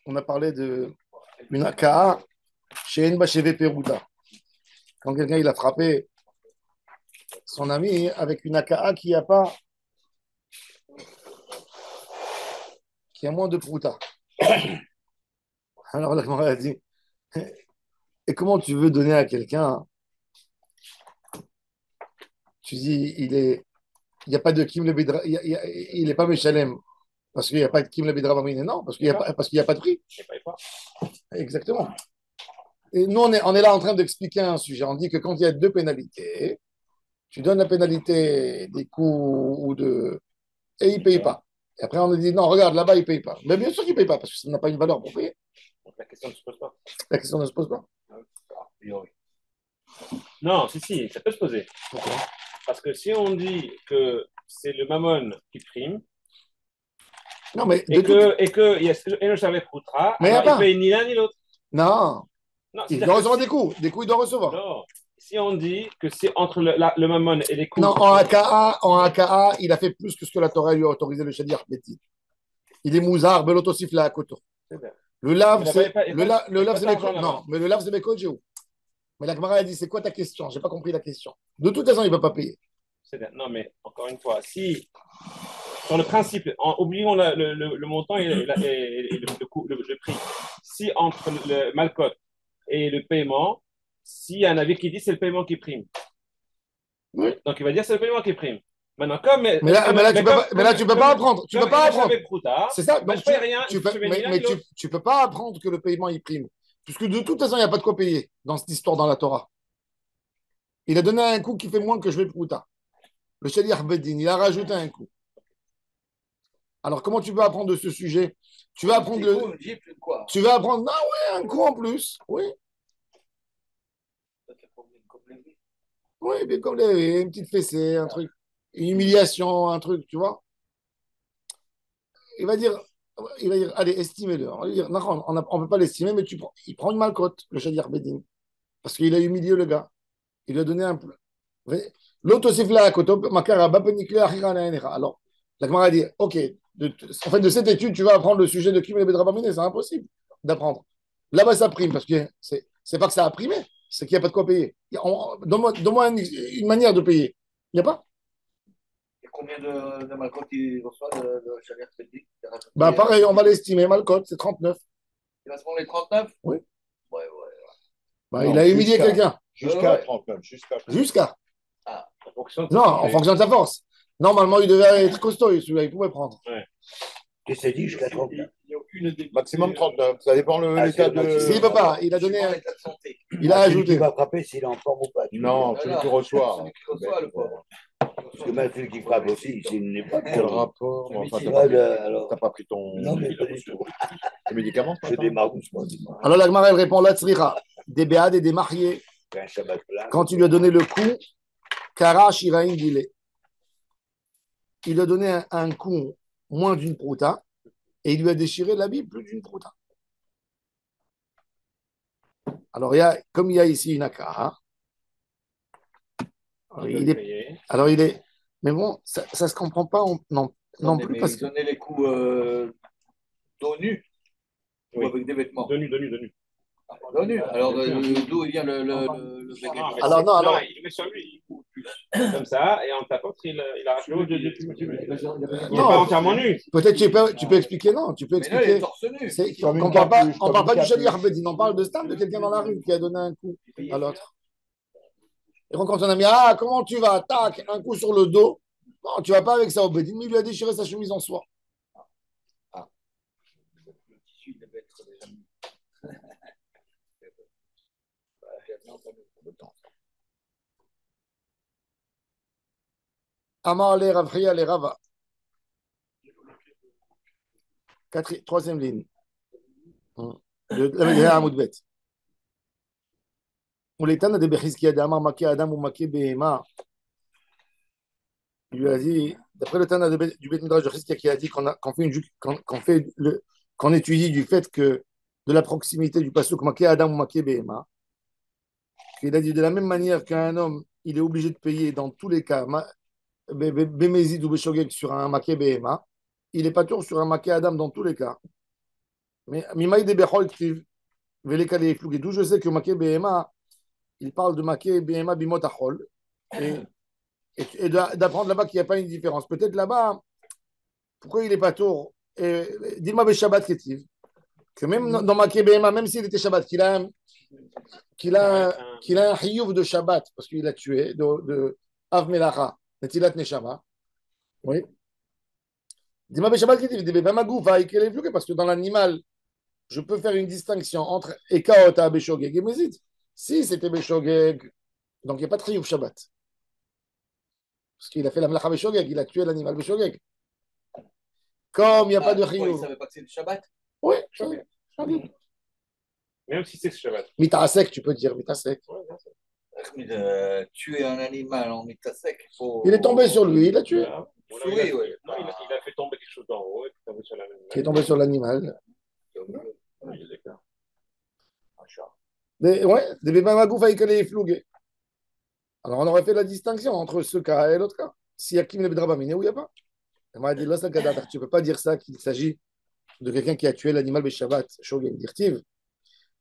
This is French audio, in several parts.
on a parlé de une AKA chez Enba chez Peruta. Quand quelqu'un il a frappé son ami avec une AKA qui a moins de prouta. Alors la Gemara a dit, et comment tu veux donner à quelqu'un, tu dis, il n'y a pas de Kim le Bidra, il n'est pas Meshalem, parce qu'il n'y a pas de Kim le Bidra Bamine, non, parce qu'il n'y a pas de prix. Exactement. Et nous, on est là en train d'expliquer un sujet. On dit que quand il y a deux pénalités, tu donnes la pénalité des coûts et il ne paye pas. Et après, on a dit, non, regarde, là-bas, il ne paye pas. Mais bien sûr qu'il ne paye pas, parce que ça n'a pas une valeur pour payer. Donc la question ne se pose pas. La question ne se pose pas. Non, si, ça peut se poser. Pourquoi? Parce que si on dit que c'est le mammon qui prime, Non, mais et que il y a le Shavet Koutra, mais alors il paye ni l'un ni l'autre. Non. Non, Il doit recevoir des coups. Des coups, il doit recevoir. Non. Si on dit que c'est entre le mammon et les coups. Non, en AKA, il a fait plus que ce que la Torah lui a autorisé le Shadir Béti. Il est mouzard, belotosifla à koto. Le lave, c'est Bekod. Non, mais le lave, c'est Bekod, mais la Gemara a dit, c'est quoi ta question? Je n'ai pas compris la question. De toute façon, il ne va pas payer. Non, mais encore une fois, si, sur le principe, oublions le montant et le prix. Si entre le Malcote et le paiement, s'il y a un avis qui dit c'est le paiement qui prime. Oui. Donc il va dire c'est le paiement qui prime. Maintenant, comme. Mais là, tu ne peux pas apprendre. Tu ne peux pas apprendre. C'est ça. Donc, tu peux pas apprendre que le paiement, il prime. Puisque de toute façon, il n'y a pas de quoi payer dans cette histoire dans la Torah. Il a donné un coup qui fait moins que je vais prouta. Le Shaliach Bedin, il a rajouté un coup. Alors, comment tu peux apprendre de ce sujet? Tu vas apprendre Tu vas apprendre. Ah ouais, un coup en plus. Oui. Oui, bien comme une petite fessée, un truc. Une humiliation, un truc, tu vois. Il va dire, allez, estimez-le. On va dire, non, on ne peut pas l'estimer, mais il prend une malcote, le Shaliach Bedin. Parce qu'il a humilié le gars. Il lui a donné un peu. L'autre siffla à côté, alors, la Gemara a dit, ok, en fait, de cette étude, tu vas apprendre le sujet de Kim et Bedrabamine, c'est impossible d'apprendre. Là-bas, ça prime, parce que c'est pas que ça a primé, c'est qu'il n'y a pas de quoi payer. Donne-moi une manière de payer. Il n'y a pas. Et combien de Malcote il reçoit de Chalet Crédit? Bah, pareil, on va l'estimer. Malcote, c'est 39. Il va se prendre les 39? Oui. Ouais. Bah, non, il a humilié quelqu'un. Jusqu'à 39. Jusqu'à. Ah. Non, en fonction de sa force. Normalement, il devait être costaud, celui-là, il pouvait prendre. Ouais. Qu'est-ce que c'est dit jusqu'à 39? Maximum 39. Ça dépend l'état de. S'il ne peut pas, il a donné. Il a ajouté. Celui qui va frapper, s'il est en forme ou pas. Non, celui qui reçoit. Celui qui reçoit, le pauvre. Parce que même celui qui frappe aussi, s'il n'est pas. Quel rapport? Enfin, t'as pas pris ton. Non, mais pas du tout. Le médicament? Je démarre doucement. Alors la Gemara, elle répond la tzrira. Des béades et des mariés. Quand tu lui as donné le coup, Kara Shiraïn Gile. Il lui a donné un coup moins d'une prouta et il lui a déchiré l'habit plus d'une prouta. Alors, comme il y a ici une akara, alors il est. Mais bon, ça ne se comprend pas non plus. Parce que... Il donnait les coups dos nu ou avec des vêtements. Dos nu. Dos nu. Alors, d'où il vient le alors, non, il le met sur lui, comme ça, et en tapant, il a rajouté. Il n'est pas entièrement nu. Peut-être tu peux expliquer, non. Tu peux expliquer. On ne parle pas du Shali Arbedin, on parle de Stam, de quelqu'un dans la rue qui a donné un coup à l'autre. Et quand on a mis, comment tu vas, tac, un coup sur le dos. Non, tu ne vas pas avec ça au Bedin, mais il lui a déchiré sa chemise en soie. Amar le Ravria le Rava. Troisième ligne. Le Hamoudbet. On l'étend de Bechizki Adama, Maké Adam ou Maké Behema. Il lui a dit, d'après le Tana du Bet Midrash de Chizkia qui a dit qu'on étudie du fait que de la proximité du pasuk Maké Adam ou Maké Behema, qu'il a dit de la même manière qu'un homme, il est obligé de payer dans tous les cas, Bémézid ou Béshogeg sur un Maké Behema, il n'est pas tour sur un Maké Adam dans tous les cas. Mais Mimaï de Bechol Ktiv, Velekale Flug. Et d'où je sais que Maké Behema, il parle de Maké Behema Bimot Achol. Et d'apprendre là-bas qu'il n'y a pas une différence. Peut-être là-bas, pourquoi il n'est pas tour? Dis-moi, Shabbat Ketiv, que même dans Maké Behema, même s'il était Shabbat, qu'il a un hiyuv de Shabbat, parce qu'il a tué, de Av Melacha, Netilat Neshama. Oui. Dis-moi, Shabbat Ketiv, parce que dans l'animal, je peux faire une distinction entre Ekaota Beshogeg et Mezid. Si c'était Beshogeg, donc il n'y a pas de Chiyuv Shabbat. Parce qu'il a fait la Melacha Beshogeg, il a tué l'animal Beshogeg. Comme il n'y a pas de Chiyuv. Il ne savait pas que c'est du Shabbat. Oui, même si c'est Shabbat. Mitasek, tu peux dire Mitasek. Tuer un animal en Mitasek, il est tombé sur lui, il l'a tué. Oui, oui. Non, il a fait tomber quelque chose d'en haut et il est tombé sur l'animal. Qui est tombé sur l'animal. Oui, d'accord. Mais ouais, des bébés magouf avec les flougués. Alors on aurait fait la distinction entre ce cas et l'autre cas. S'il y a Kim le Bedrabamine ou il n'y a pas. On m'a dit, là, tu ne peux pas dire ça, qu'il s'agit de quelqu'un qui a tué l'animal Beshabbat. Shogeg dirtiv.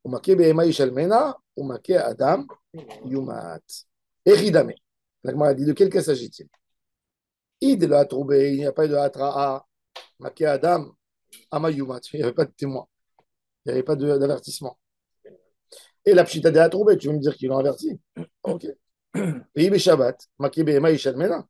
Ou maké behema yishalmena, ou maké adam yumat. Eridame. La Gemara dit, de quel cas s'agit-il? Id le hatroubé, il n'y a pas eu de hatra'a. Maké adam, ama yumat. Il n'y avait pas de témoin. Il n'y avait pas d'avertissement. Et la pchita de hatroubé, tu veux me dire qu'ils l'ont averti? Ok. Et Beshabbat, maké behema yishalmena.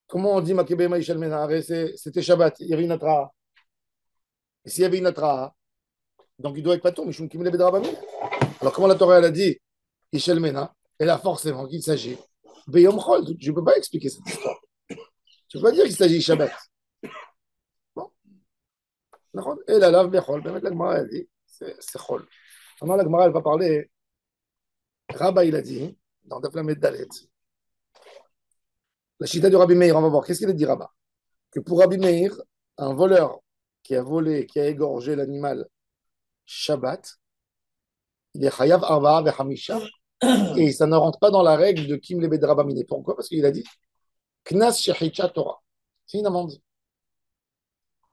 Comment on dit Makebe Maïchel Menar? C'était Shabbat, il y avait une Atra. Et s'il y avait une Atra, donc il doit être paton, Mishum Kimle Bedrabami. Alors comment la Torah elle a dit Ishel Mena? Elle a forcément qu'il s'agit Beyom Chol. Je ne peux pas expliquer cette histoire. Tu ne peux pas dire qu'il s'agit Shabbat. Bon. Et la lave Bechol, la Gemara elle dit c'est Chol. Maintenant la Gemara elle va parler. Rabba il a dit dans Daflamet Dalet. La chita de Rabbi Meir, on va voir. Qu'est-ce qu'il a dit Rabba? Que pour Rabbi Meir, un voleur qui a volé, qui a égorgé l'animal Shabbat, il est chayav arba'a vechamisha, et ça ne rentre pas dans la règle de Kim le Bedrabamine. Pourquoi? Parce qu'il a dit Knas shechicha Torah. C'est une amende.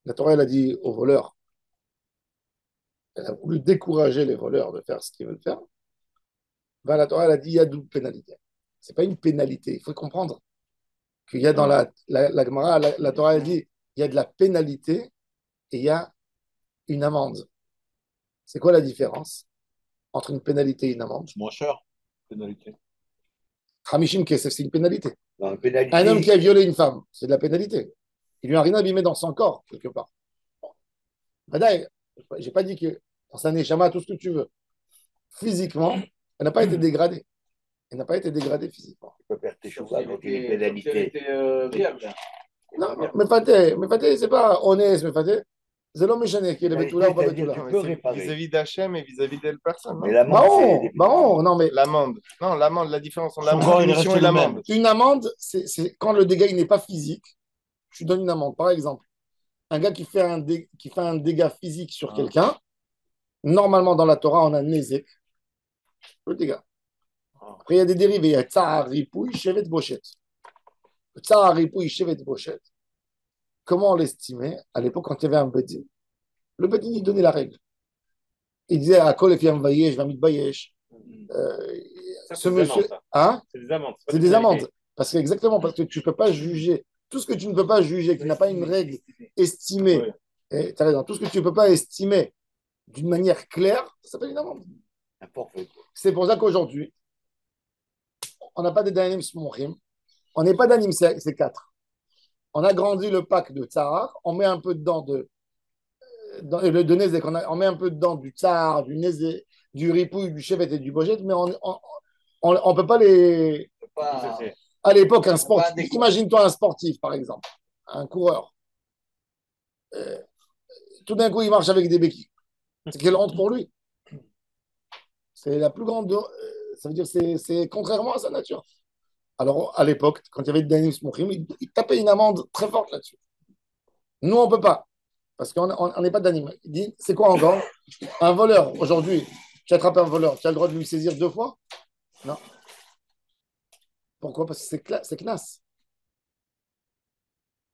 La Torah, elle a dit aux voleurs, elle a voulu décourager les voleurs de faire ce qu'ils veulent faire. Ben, la Torah, elle a dit il y a double pénalité. Ce n'est pas une pénalité. Il faut comprendre qu'il y a dans la Gemara, la Torah, elle dit il y a de la pénalité et il y a une amende. C'est quoi la différence entre une pénalité et une amende? Moins cher, pénalité. Hamishim Kesef, c'est une pénalité. Non, pénalité. Un homme qui a violé une femme, c'est de la pénalité. Il lui a rien abîmé dans son corps, quelque part. Badaï, j'ai pas dit que dans sa neshama, tout ce que tu veux. Physiquement, elle n'a pas été dégradée. Elle n'a pas été dégradée physiquement. Tu peux perdre tes choses avec une pénalité. Vierge. Non, mais Faté, c'est pas honnête, mais Faté. C'est l'homme méchané qui est le Betula ou pas Betula. Tu peux réparer. Vis-à-vis d'Hachem et vis-à-vis d'elle personne. Mais l'amende, non, mais L'amende. Non, l'amende, la différence entre la punition et l'amende. une amende, c'est quand le dégât il n'est pas physique, tu donnes une amende. Par exemple, un gars qui fait un dégât physique sur quelqu'un, normalement dans la Torah, on a Nézek, le dégât. Après, il y a des dérivés. Il y a Tsahar, Ripouille, Shevet, Bochet. Le Tsahar, Ripouille, Shevet, Bochet. Comment on l'estimait à l'époque quand il y avait un Bedin? Le Bedin, il donnait la règle. Il disait à Kol et Fiam Vayesh, Vamit Bayesh. Ce monsieur. Hein? C'est des amendes. C'est des amendes. Parce que tu ne peux pas juger. Tout ce que tu ne peux pas juger, qui n'a pas une règle estimée, tu as raison, tout ce que tu ne peux pas estimer d'une manière claire, ça s'appelle une amende. C'est pour ça qu'aujourd'hui, on n'a pas de Danim Smochim, on n'est pas d'Anim C4. On a grandi le pack de Tsahar, on met un peu dedans de Nézek, on met un peu dedans du Tsahar, du Nézek, du Ripouille, du Chevet et du Bojet, mais on ne peut pas les. À l'époque, un sportif, imagine-toi un sportif, par exemple, un coureur. Tout d'un coup, il marche avec des béquilles. C'est quelle honte pour lui. C'est la plus grande. Ça veut dire que c'est contrairement à sa nature. Alors, à l'époque, quand il y avait Danim Smochim, il tapait une amende très forte là-dessus. Nous, on ne peut pas. Parce qu'on n'est pas Danim. Il dit, c'est quoi encore? Un voleur, aujourd'hui, tu attrapes un voleur, tu as le droit de lui saisir 2 fois? Non. Pourquoi? Parce que c'est classe.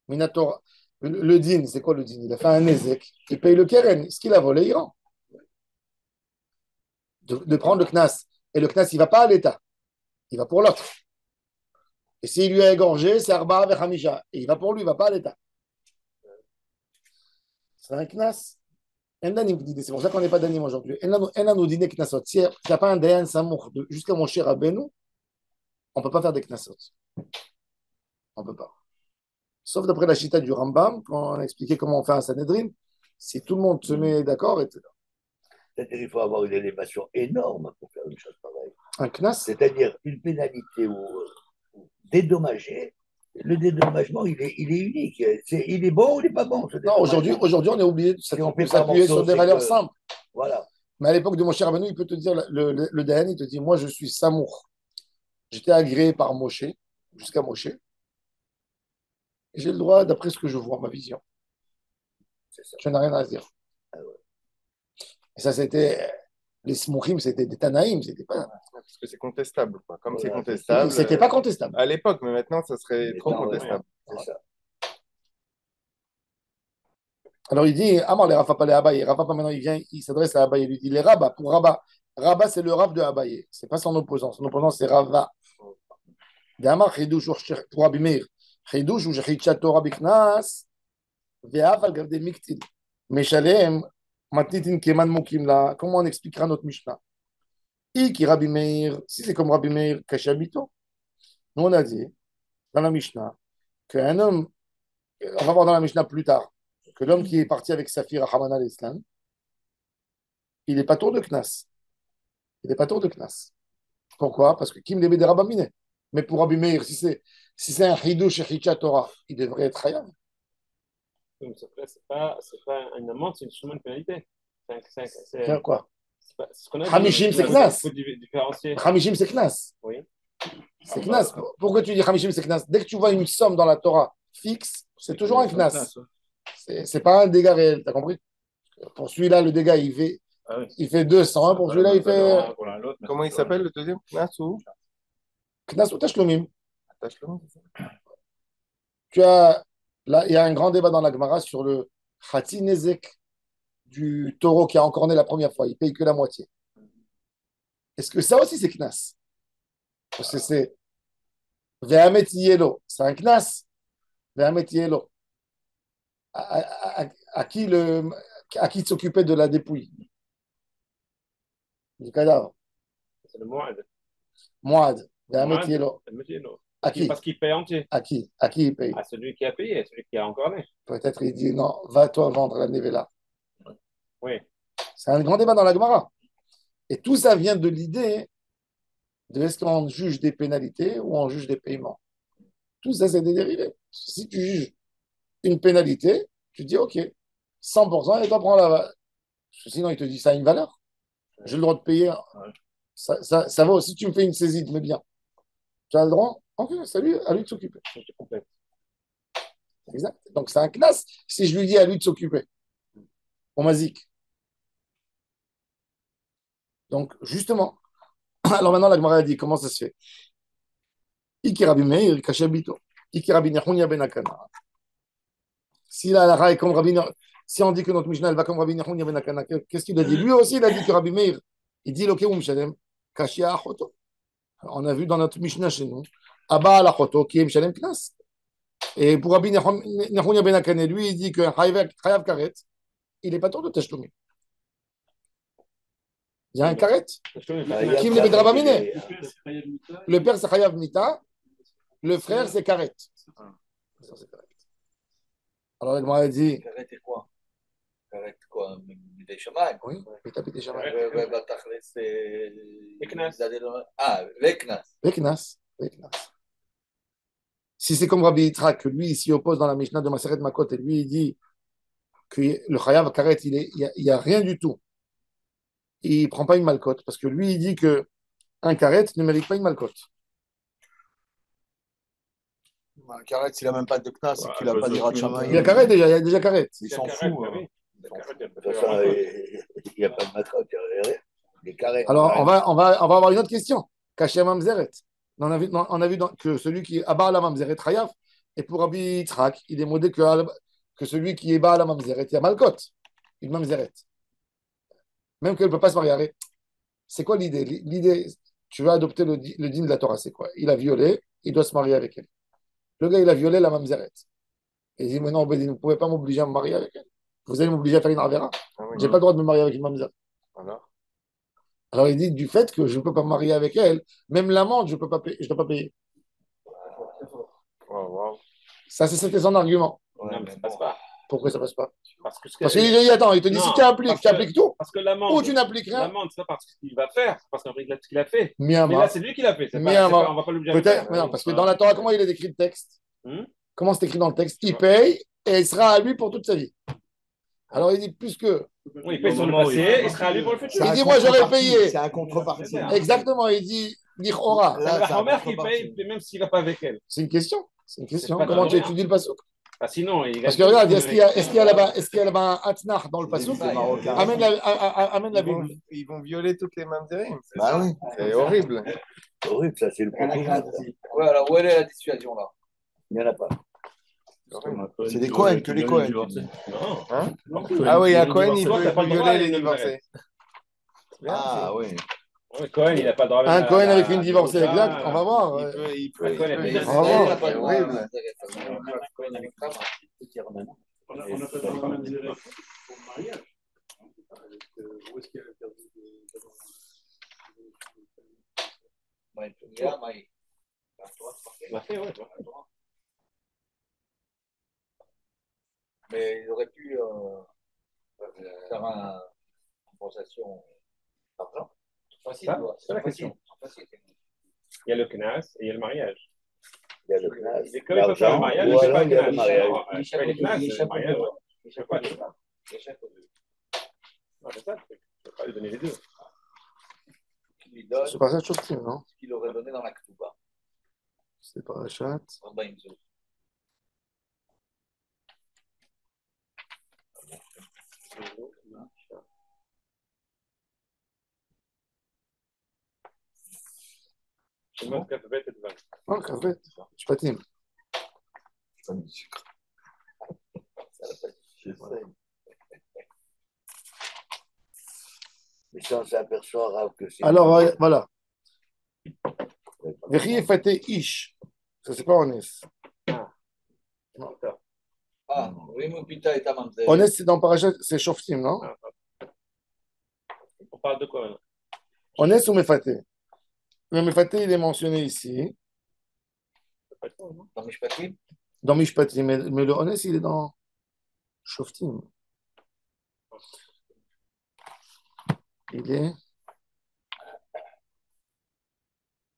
Minatora. Le din, c'est quoi le din? Il a fait un nezek, il paye le keren. Ce qu'il a volé, il rend. De prendre le knas. Et le knas, il ne va pas à l'État. Il va pour l'autre. Et s'il lui a égorgé, c'est Arba avec Hamisha. Et il va pour lui, il ne va pas à l'État. C'est un knas. C'est pour ça qu'on n'est pas d'anim aujourd'hui. Elle nous dit knasot. S'il n'y a pas un dayan samour jusqu'à mon cher Rabbeinu, on ne peut pas faire des knasot. On ne peut pas. Sauf d'après la chita du Rambam, quand on a expliqué comment on fait un Sanhedrin, si tout le monde se met d'accord, etc. C'est-à-dire qu'il faut avoir une élévation énorme pour faire une chose pareille. Un knas. C'est-à-dire une pénalité ou dédommager. Le dédommagement, il est unique. Il est bon ou il n'est pas bon? Non, aujourd'hui, on est obligé de s'appuyer sur des valeurs simples. Voilà. Mais à l'époque de Moshe Rabbeinu, il peut te dire, le Dayan, il te dit, moi, je suis Samour. J'étais agréé par Moshe, jusqu'à Moshe. Et j'ai le droit, d'après ce que je vois, ma vision. Je n'ai rien à dire. Ah ouais. Et ça, c'était. Les Smouchim, c'était des Tanaïm, c'était pas. Parce que c'est contestable, quoi. Comme Voilà, c'est contestable. C'était pas contestable. À l'époque, mais maintenant, ça serait trop contestable. C'est ça. Alors il dit, Amar les Rafa pas les Abaye. Rafa pas maintenant, il vient, il s'adresse à Abaye. Il lui dit, les Rabba, pour Rabba. Rabba, c'est le Rab de Abaye. C'est pas son opposant. Son opposant, c'est Rava. D'Amar, Chidouche pour Rabbi Meir. Chidouche ou Chidchat Torah Biknas. Ve'af al Gavde Miktil. Meshalem, Matnitin Keman Mokim là. Comment on expliquera notre Mishnah? Qui Rabbi Meir, si c'est comme Rabbi Meir, Kashabito. Nous, on a dit, dans la Mishnah, qu'un homme, on va voir dans la Mishnah plus tard, que l'homme qui est parti avec Safir à Haman al-Islam, il n'est pas tour de Knas. Il n'est pas tour de Knas. Pourquoi? Parce que Kim Lebe de Rabamine. Mais pour Rabbi Meir, si c'est un Hidouch et Hichat Torah, il devrait être Hayab. C'est pas une amende, c'est une chemin de pénalité. C'est quoi? C'est Hamishim, c'est Knas. Il faut différencier. Hamishim, c'est Knas. Oui. C'est Knas. Pourquoi tu dis Hamishim, c'est Knas? Dès que tu vois une somme dans la Torah fixe, c'est toujours un Knas. C'est pas un dégât réel, t'as compris? Pour celui-là, le dégât, il fait 200. Pour celui-là, il fait. Comment il s'appelle le deuxième? Knas ou Knas ou Tashlomim. Tashlom, c'est ça. Tu as. Là, il y a un grand débat dans la Gemara sur le Khati Nezek du taureau qui a encorné la première fois. Il paye que la moitié. Est-ce que ça aussi, c'est Knas? Parce que c'est Vehamet Yelo. C'est un Knas. Vehamet Yelo. À qui s'occupait de la dépouille du cadavre? C'est le Moed. Moad. Vehamet Yelo. À qui? Parce qu'il paye entier. À qui il paye? À celui qui a payé, celui qui a encorné. Peut-être il dit non, va toi vendre la Nevela. Oui. C'est un grand débat dans la Gemara. Et tout ça vient de l'idée de est-ce qu'on juge des pénalités ou on juge des paiements. Tout ça, c'est des dérivés. Si tu juges une pénalité, tu dis OK, 100% et toi prends la. Parce que sinon, il te dit ça a une valeur. J'ai le droit de payer. Ça va aussi. Si tu me fais une saisie de mes biens, tu as le droit. OK, salut, à lui de s'occuper. Exact. Donc, c'est un classe si je lui dis à lui de s'occuper. On mazik. Donc, justement, alors maintenant, la Gemara a dit comment ça se fait. Iki Rabbi Meir, Kashabito. Iki Rabbi Nehunya ben Akana. Si la halakha est comme Rabbi Nehunya, si on dit que notre Mishnah elle va comme Rabbi Nehunya ben Akana, qu'est-ce qu'il a dit? Lui aussi, il a dit que Rabbi Meir, il dit Lokeum Shalem, Kashia Achoto. On a vu dans notre Mishnah chez nous, Abba Alachoto, qui est Shalem Knas. Et pour Rabbi Nehunya ben Akana, lui, il dit que Chayav Karet, il n'est pas tour de Tashlomi. Il y a un karet. Kim le Bedrabamine. Le père, c'est Chayav Mita. Le frère, c'est karet. Alors, il m'a dit. Karet et quoi? Karet quoi? Des chamaïs? Oui, Pété Chamaï. Ah, Veknas. Veknas. Si c'est comme Rabbi Yitzhak, que lui, il s'y oppose dans la Mishnah de Maseret Makot, et lui, il dit que le Chayav Karet, il n'y a rien du tout. Il ne prend pas une malcote, parce que lui, il dit qu'un karet ne mérite pas une malcote. Un karet, s'il n'a même pas de knas, c'est qu'il n'a pas d'Irat Shamaï. Il y a karet déjà, il y a déjà karet. Il s'en fout. Il n'y a pas de matraque, il n'y a rien. Les carrés. Alors, on va avoir une autre question. Kaché Mamzeret. On a vu que celui qui abat la Mamzeret Chayav, Et pour Rabbi Yitzhak, il est modé que celui qui est bas à la mamzeret, il y a Malkot, une mamzeret. Même qu'elle ne peut pas se marier. C'est quoi l'idée? L'idée, tu veux adopter le dîme de la Torah, c'est quoi? Il a violé, il doit se marier avec elle. Le gars, il a violé la mamzeret. Et il dit, mais non, vous ne pouvez pas m'obliger à me marier avec elle. Vous allez m'obliger à faire une arvera. Ah oui. Je n'ai pas le droit de me marier avec une mamzeret. Alors, Alors il dit, du fait que je ne peux pas me marier avec elle, même l'amende, je ne dois pas payer. wow. Ça, c'était son argument. Non, mais ça passe pas. Pourquoi ça passe pas? Parce que Parce qu'il dit, attends, il te dit, non, si tu appliques tout, parce que ou tu n'appliques rien. l'amende, c'est pas parce qu'il va faire, c'est parce qu'en fait, ce qu'il a fait. Miyama. Mais là, c'est lui qui l'a fait. On va pas l'obliger à le Peut-être, faire. mais non, parce que dans la Torah, comment il est décrit le texte? Hmm? Comment c'est écrit dans le texte? Il paye et il sera à lui pour toute sa vie. Alors il dit, puisque. Oui, il paye sur le passé, il sera à lui pour le futur. Il dit, moi j'aurais payé. C'est un contrepartie. Exactement, il dit, l'Ichora. C'est la grand-mère qui paye, même s'il ne va pas avec elle. C'est une question. C'est une question. C'est pas Comment tu grave. étudies le passouk? Ah, sinon, il Parce que regarde, est-ce qu'il y a là-bas un atnach dans le passouk? Amène la Bible. Ils vont violer toutes les mamzerim. Bah oui. C'est horrible. C'est horrible, ça, c'est le premier. Ouais, alors où elle est la dissuasion là? Il n'y en a pas. C'est des Cohen, que les Cohen. Non. Hein? Non. Ah oui, un Cohen, il Toi, peut t'as pas le droit violer à les une divorcés. Ah oui. Oui, Cohen, il n'a pas le droit Un Cohen avec une divorcée, exact. On va voir. Il peut. Un Cohen avec une On va voir. Elle a pas le droit. Horrible. On n'a pas de problème direct pour le mariage. Où est-ce qu'il y a l'interdit Il l'a fait, ouais. Mais ils auraient pu faire une compensation d'argent. Facile, Ça, c'est la question. Il y a le knas et il y a le mariage. Il y a le knas. Et comme il peut faire le mariage, ou il ne alors fait il y a pas le le mariage. knas. Il fait le knas, le mariage. Il ne fait pas le knas. Non, c'est ça, il ne peut pas lui donner les deux. Qui lui donne C'est pas ça, Shoftim, non? ce qu'il aurait donné dans la Ketouba. C'est pas Rachat. En bas, il me dit. Je montre qu'elle peut être devant. Non, Kavret. Shpatim. Mais ça, on s'aperçoit, Rav, que c'est. Alors, voilà. Vechi Fate Ish. Ça, c'est pas Honest. Ah, oui, mon pita est à mamzer. Honest, c'est dans Parachat, c'est Shoftim, non? On parle de quoi maintenant? Honest ou Mefate? Le Mefate, il est mentionné ici. Dans Mishpatim? Dans Mishpatim, mais le Honest, il est dans Shoftim. Il est.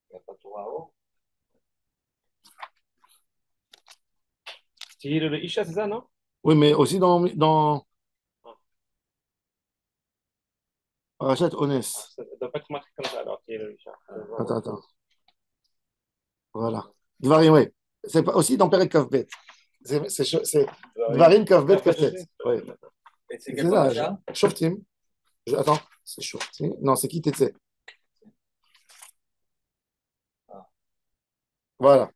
Il n'y a pas tout en haut. Tu dis le Isha, c'est ça, non? Oui, mais aussi dans Parachat Honest. Ça ne doit pas être marqué comme ça, alors, tu dis le Isha. Attends. Voilà. Dvarim, oui. C'est aussi dans Perek Kavbet. C'est Dvarim Kavbet Kafet. Oui. Et c'est C'est quel ça, paracha? Shoftim. Attends, c'est Shoftim. Non, c'est qui t'étais? Voilà.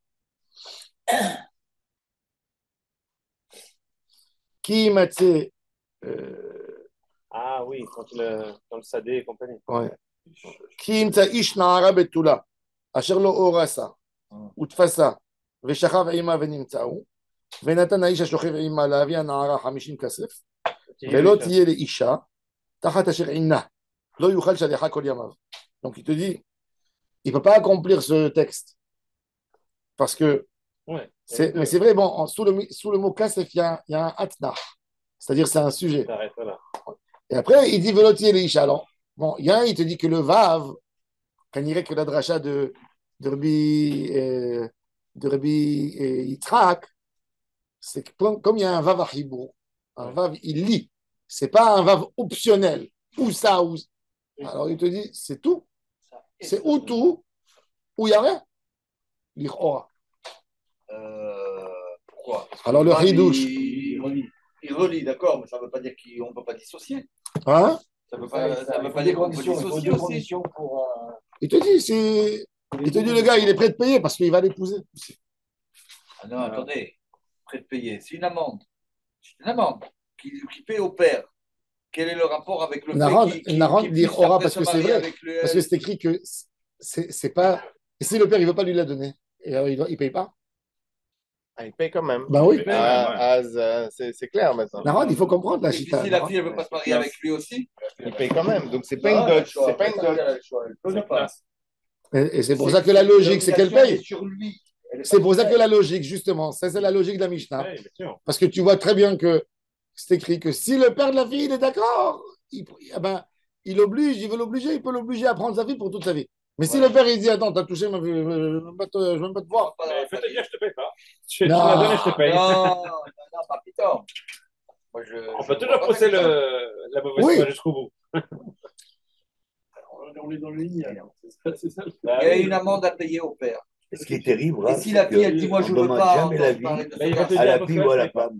Qui matzé. Ah oui, dans le Sadé et compagnie. Ouais. Qui imtsa ish na'ara betula. Asher lo orasa. Utfasa. ושכב עימה ונמצאו, ונתן האיש השוכב עימה להביא הנערה 50 כסף, ולא תהיה לאישה, תחת אשר עינה, לא יוכל שליחה כל ימיו. Donc il te dit, il ne peut pas accomplir ce texte. Parce que, Ouais. mais c'est vrai, bon, sous le mot kasef, il y a un atnach. C'est-à-dire c'est un sujet. T'arrêtes, voilà. Et après, il dit velotier les isha. Alors, bon, il y a un, il te dit que le vav, quand il dirait que la dracha de Rabbi Yitzhak, c'est que comme il y a un vav à hibou, un vav, il lit. C'est pas un vav optionnel. Ou ça, ou. Alors il te dit, c'est tout. C'est ou tout, ou il n'y a rien. L'Ichora. Pourquoi? Alors le ridouche. Il relie, d'accord, mais ça ne veut pas dire qu'on ne peut pas dissocier. Hein? Ça ne veut pas dire qu'on peut dissocier aussi. Il te dit, le gars, il est prêt de payer parce qu'il va l'épouser. Ah non, attendez, prêt de payer. C'est une amende. C'est une amende qui paie au père. Quel est le rapport avec le fait Narod qu'il dire puisse aura après parce se que c'est marier vrai. avec le... Parce que c'est écrit que c'est pas. Et si le père il veut pas lui la donner, et alors il paye pas. Ah, il paye quand même. Ben oui. C'est clair maintenant. Narod, il faut comprendre la Et puis chita. si la fille ne veut pas se marier avec lui aussi, Il paye quand même. Donc c'est pas une dot. C'est pas une dot. Et c'est pour ça que la logique, c'est qu'elle paye. sur lui. C'est pour ça que la logique, justement, ça c'est la logique de la Mishnah. Oui, bien sûr. Parce que tu vois très bien que c'est écrit que si le père de la fille il est d'accord, il oblige, il veut l'obliger, il peut l'obliger à prendre sa fille pour toute sa vie. Mais si le père il dit attends, t'as touché ma fille, je ne veux même pas te voir. Mais il peut te dire je te paye pas. Tu m'as donné, je te paye. Non, pas putain. On peut toujours pousser la mauvaise foi jusqu'au bout. On est dans le lit. C'est ça. Il y a une amende à payer au père. Ce qui est terrible, Et si la fille, elle dit, moi, je ne veux pas jamais la vie à la fille ou à la femme.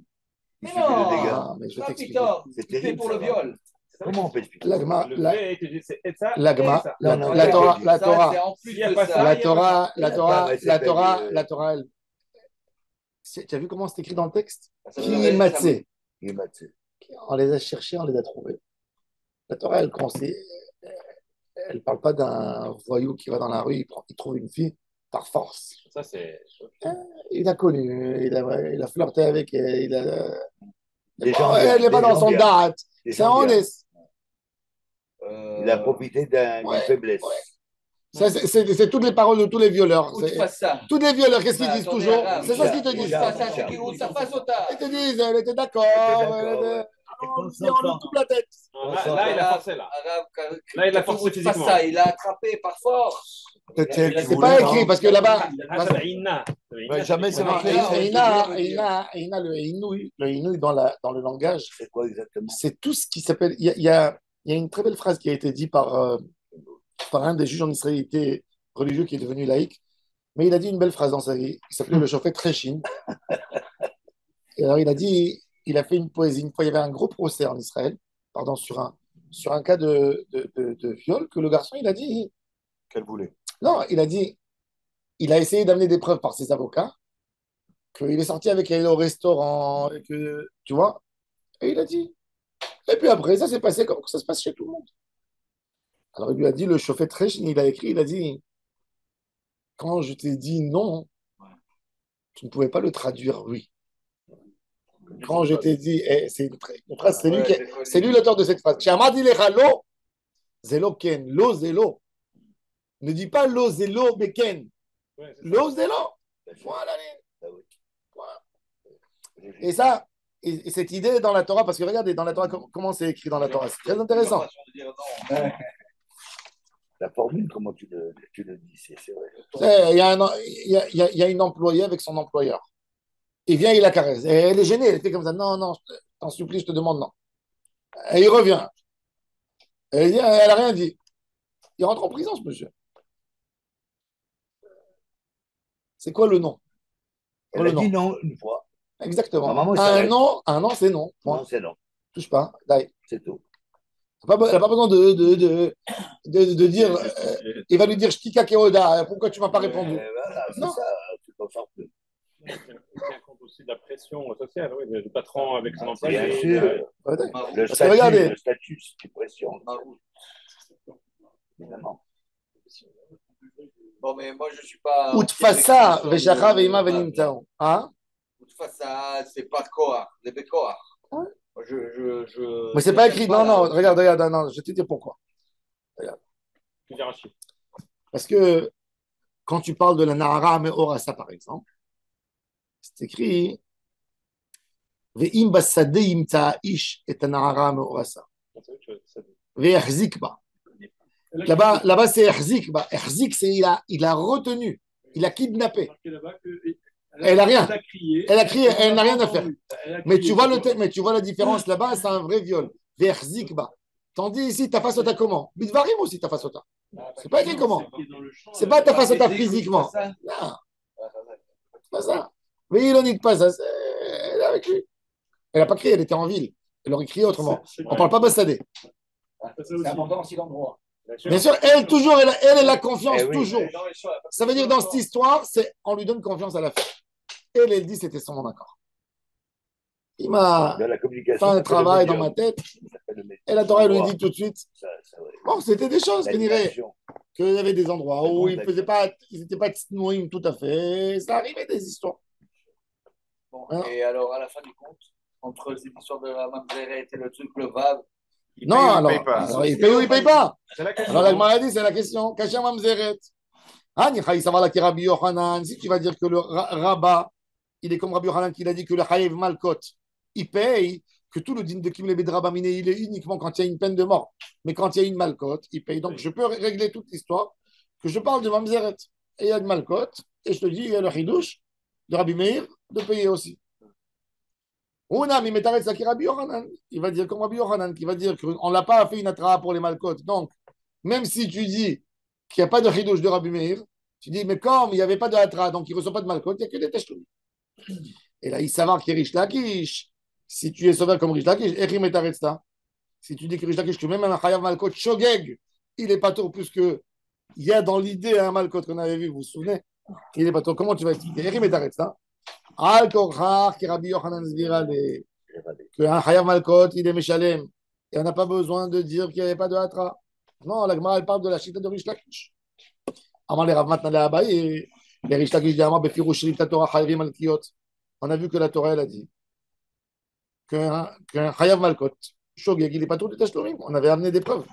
Il suffit de dégâts. Ah, mais je vais Ah, t'expliquer. putain, C'est tu payes terrible, pour ça le va. viol. Comment on peut expliquer L'agma, Le fait, il te dit, c'est ça. l'agma, et ça. la Non, la Torah, Ça, la Torah, c'est en plus S'il y a de pas ça. ça, la Torah, la Torah, mais c'est la pas Torah, dit, la Torah, tu as vu comment c'est écrit dans le texte? Ça Qui me- est matzé? Il m'a dit. On les a cherchés, on les a trouvés. La Torah, elle parle pas d'un voyou qui va dans la rue, il trouve une fille par force. Ça, c'est. Il a connu, il a flirté avec elle, il a. Des gens Elle n'est bien, pas des dans gens son bien, date. des C'est gens bien. honnête. Il a profité d'une Ouais, faiblesse. ouais. Ça, c'est toutes les paroles de tous les violeurs. Ou tu fasses ça. Tous les violeurs, qu'est-ce qu'ils Mais disent attendez, toujours? Arabe, C'est ça ce qu'ils te ou tu disent. fasses ça, c'est qui roule sa face au tas. Ils te disent, elle était d'accord. ouais. On lui coupe la tête. Là, il a forcé, là. Arabe, Là, il a quand forcé tu fasses physiquement. ça, il a attrapé par force. Peut-être elle qui C'est voulait pas pas. écrit parce que là-bas. Ah, ça, Inna. Ouais, jamais c'est Non, marqué. Eina, le Inouï dans le langage, C'est quoi exactement? c'est tout ce qui s'appelle. Il y a une très belle phrase qui a été dite par un des juges en israélité religieux qui est devenu laïque, mais il a dit une belle phrase dans sa vie. Il s'appelait le Shofet Reshin. Et alors il a fait une poésie. Une fois, il y avait un gros procès en Israël, pardon, sur un cas de viol que le garçon, il a dit. Qu'elle voulait. Non, il a essayé d'amener des preuves par ses avocats qu'il est sorti avec elle au restaurant, et que, tu vois, et il a dit. Et puis après, ça s'est passé comme ça se passe chez tout le monde. Alors il lui a dit, le chauffeur très il a écrit, il a dit, quand je t'ai dit non, tu ne pouvais pas le traduire oui. Quand je t'ai dit, c'est une phrase, c'est lui l'auteur de cette phrase. Chiamati lecha lo, zelo ken, lo zelo. Ne dis pas lo zelo beken. Lo zelo. Voilà. Et ça, et cette idée est dans la Torah, parce que regardez, dans la Torah, comment c'est écrit dans la Torah, c'est très intéressant. La formule, comment tu le dis, c'est vrai. Il y a une employée avec son employeur. Il vient, il la caresse. Et elle est gênée, elle était comme ça. Non, non, t'en supplie, je te demande non. Et il revient. Et elle n'a rien dit. Il rentre en prison, ce monsieur. C'est quoi le nom? Elle a dit non une fois. Exactement. Normalement, un non, c'est non. Non, c'est non. Touche pas. D'ailleurs. C'est tout. Elle n'a pas besoin de dire. Il va lui dire Shtika Keoda, pourquoi tu ne m'as pas répondu? Voilà, c'est Non. ça, tu t'en sors plus. Il tient compte aussi de la pression sociale, oui, du patron avec son employé. Bien sûr. Ouais. Le Parce que regardez. statut, c'est une pression. Évidemment. Bon, mais moi, je ne suis pas. Utfasa, Veshacha, Veima, Venimtao. Hein? Utfasa, c'est pas Koar, c'est Bekoar. Ouais. Je... Mais c'est pas écrit. Non, non, regarde, non, je vais te dire pourquoi. Regarde. Parce que quand tu parles de la Nahara Meorasa, par exemple, c'est écrit Ve'im basade imta ish et Nahara Meorasa. Ve'echzik ba. Là-bas, c'est Echzik ba. Echzik, c'est il a retenu, il a kidnappé. Elle a rien. Elle a crié, elle n'a rien à faire. Mais tu vois la différence là-bas, c'est un vrai viol. Ve'echzik ba. Tandis ici, ta face comment? Bidvarim aussi, ta face. C'est pas écrit comment? C'est pas ta face physiquement. Non. C'est pas ça. Mais il en dit pas ça. Elle est avec lui. Elle n'a pas crié, elle était en ville. Elle aurait crié autrement. On ne parle pas bassadé. C'est important aussi l'endroit. Bien sûr, elle toujours, elle a confiance Eh oui. toujours. Ça veut dire dans cette histoire, on lui donne confiance à la fin. Et l'Eldi, c'était son accord. Il m'a fait un travail dans ma tête. Et la Torah lui dit tout de suite. Bon, c'était des choses qu'on dirait qu'il y avait des endroits où ils n'étaient pas tsnoïm tout à fait. Ça arrivait des histoires. Bon, et alors, à la fin du compte, entre les histoires de la Mamzeret et le truc, le Vav, non, alors, il paye ou il ne paye pas. Alors, la Gemara dit, c'est la question. Kasher Mamzeret. Si tu vas dire que le rabat, il est comme Rabbi Yochanan qui a dit que le Chayev Malkot, il paye, que tout le din de Kim Lebed Rabamine, il est uniquement quand il y a une peine de mort. Mais quand il y a une Malkot, il paye. Donc je peux régler toute l'histoire, que je parle de Mamzeret. Et il y a de Malkot, et je te dis, il y a le Hidouche de Rabbi Meir de payer aussi. Il va dire comme Rabbi Yochanan, qui va dire qu'on n'a pas fait une attrape pour les Malkot. Donc, même si tu dis qu'il n'y a pas de Hidouche de Rabbi Meir, tu dis, mais comme il n'y avait pas de Hatra, donc il ne reçoit pas de Malkot, il n'y a que des Teshloum. Et là, il savoir qu'il est Rish Lakish. Si tu es sauvé comme Rish Lakish, Echim et Taretsta. Si tu dis que Rish Lakish, que même un Chayav Malkot Shogeg, il est pas tôt, puisque il y a dans l'idée un Malkot qu'on avait vu, vous vous souvenez, il est pas tôt. Comment tu vas expliquer Echim et Taretsta. Al Korchar, qui Rabbi Yochanan Zvira, qu'un Chayav Malkot, il est Meshalem. Et on n'a pas besoin de dire qu'il n'y avait pas de Hatra. Non, la Gemara, elle parle de la chita de Rish Lakish. Avant les Rav Matna Abaye, les Rish Lakish diamant, Befirouch Shirita Torah Chayvim Malkiot. On a vu que la Torah, elle a dit qu'un Chayav Malkot, Shogeg, il n'est pas tout de Tashlomim. On avait amené des preuves.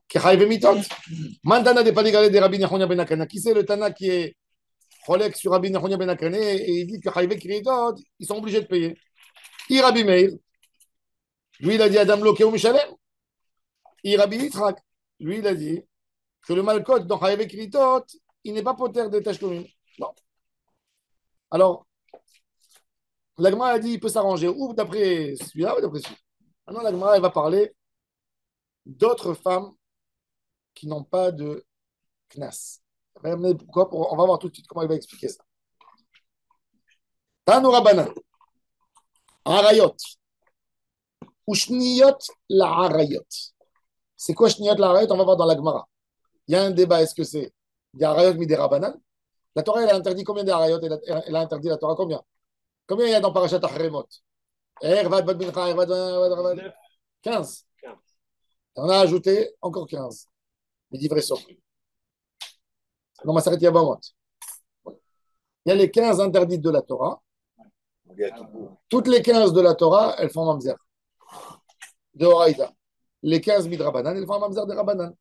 Que Chayvim Mitot. Mantana de Paligale de Rabbi Nechonia Ben Akana. Qui c'est le Tana qui est Cholek sur Rabbi Nechonia Ben Akana et il dit que Chayvim Mitot, ils sont obligés de payer. I Rabbi Meir, lui, il a dit Adam Lokeu Mishalem. I Rabbi Yitzhak, lui, il a dit que le Malkot dans Chayvim Mitot, il n'est pas poter de Tashlomim. Non. Alors, la Gemara a dit qu'il peut s'arranger ou d'après celui-là ou d'après celui-là. Maintenant, la Gemara va parler d'autres femmes qui n'ont pas de knas. Pourquoi on va voir tout de suite comment il va expliquer ça. Tanu Rabbanan, Arayot, ou Shniyot la Arayot. C'est quoi Shniyot la Arayot? On va voir dans la Gemara. Il y a un débat, est-ce que c'est des Arayot mi des Rabbanan? La Torah, elle a interdit combien d'Arayot? Elle a interdit la Torah combien? Combien il y a dans Parashat Achremot? 15. On a ajouté encore 15. Les livraisons. Non, ma s'arrête Yabamot. Il y a les 15 interdites de la Torah. Toutes les 15 de la Torah, elles font Mamzer. De Horaïda. Les 15 midrabanan, elles font Mamzer de Rabanan.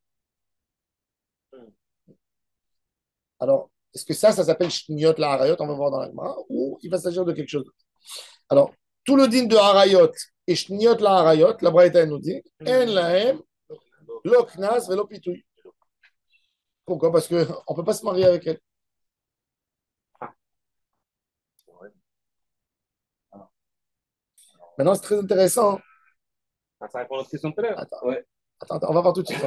Alors, est-ce que ça s'appelle Shniot la Harayot? On va voir dans la Gemara. Ou il va s'agir de quelque chose d'autre. Alors, tout le din de Harayot et Shniot la Harayot, la Braïta nous dit En lahem lo knas velo pitouy. Pourquoi? Parce qu'on ne peut pas se marier avec elle. Maintenant, c'est très intéressant. Ça répond à notre question de tout à l'heure. Attends, on va voir tout de suite.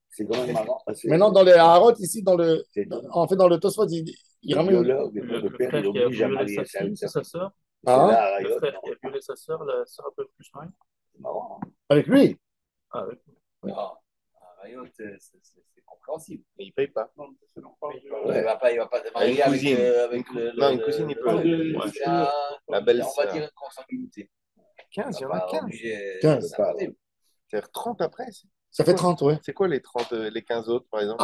C'est quand même marrant. Maintenant, dans les Harot, ici, dans le Tosfot, il ramène. Le père, il oblige à marier sa sœur. Le frère qui a violé sa sœur, la sœur un peu plus mariée. C'est marrant. Avec lui? Ah oui. Arayot, c'est compréhensible. Mais il ne paye pas. Il ne va pas se marier avec le. Non, une cousine, il peut. La belle on va dire une consanguinité. 15, il y en a 15. 15. C'est-à-dire 30 après. Ça fait 30, oui. C'est quoi les 15 autres, par exemple?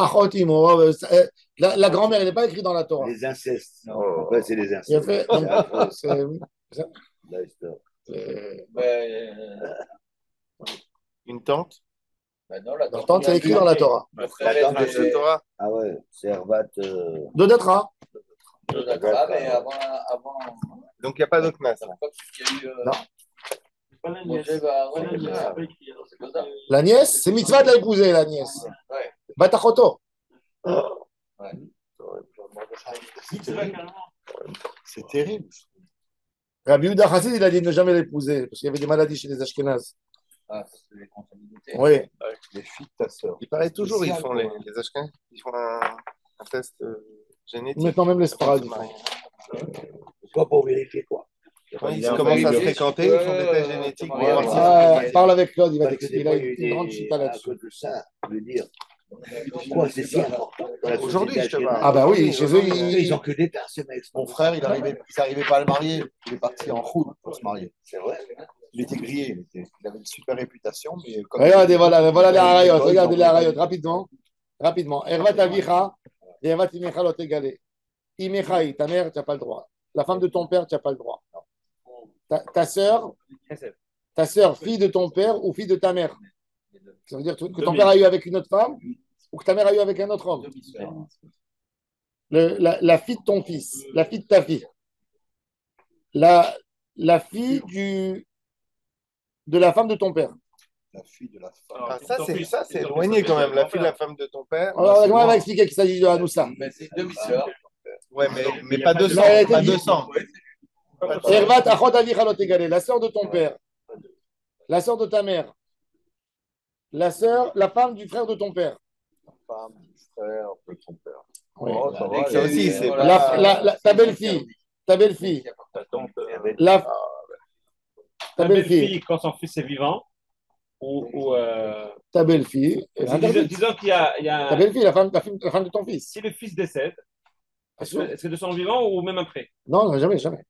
La grand-mère, elle n'est pas écrite dans la Torah. Les incestes. Non, après, c'est les incestes. Une tante? Non, la tante, c'est écrit dans la Torah. La tante de Torah. Ah ouais, c'est Hervat. De Datra. Mais avant. Donc, il n'y a pas d'autre masse. Non. La nièce, c'est mitzvah de la épouser, la nièce. Batachoto. C'est terrible. Rabbi Yehuda Chassid, il a dit de ne jamais l'épouser, parce qu'il y avait des maladies chez les Ashkénazes. Ah, c'est les consanguinités. Oui. Les filles de ta sœur. Il paraît toujours, ils font les Ashkénazes, ils font un test génétique. Maintenant, même les Sparades. Pas pour vérifier quoi. Ils commencent à se fréquenter, ils font des tests génétiques pour voir si parle avec Claude, il va t'expliquer. Il a une grande chita là-dessus. Ça veut dire, pourquoi c'est si important? Aujourd'hui, je te parle. Ah bah oui, chez eux, Ils ont que des tas, ces mecs. Mon frère, ils n'arrivaient pas à le marier. Il est parti en route pour se marier. C'est vrai. Il était grillé. Il avait une super réputation. Mais Regardez, voilà les harayot. Regardez les harayot, rapidement. Ervat avicha, et ervat imecha lot égalé. Imechaï, ta mère, tu n'as pas le droit. La femme de ton père, tu n'as pas le droit. Ta sœur, fille de ton père ou fille de ta mère. Ça veut dire que ton père a eu avec une autre femme ou que ta mère a eu avec un autre homme. La fille de ton fils, la fille de ta fille. La fille de la femme de ton père. La fille de la femme. Ah, ça, c'est éloigné quand même. La fille de la femme de ton père. Alors, on va expliquer qu'il s'agit de Hanoussa. Mais c'est une demi-sœur. Ouais, mais pas 200. Pas 200. Ervat achot avicha lot égalé. La sœur de ton père, la sœur de ta mère, la femme du frère de ton père. Femme, frère, de ton père. Oui. Oh, ça va, Ça aussi, c'est ta belle-fille, ta belle-fille, ta belle-fille, quand son fils est vivant, ou ta belle-fille, disons qu'il y a ta belle-fille, la femme de ton fils. si le fils décède, Sûr. est-ce que de son vivant ou même après? Non, jamais.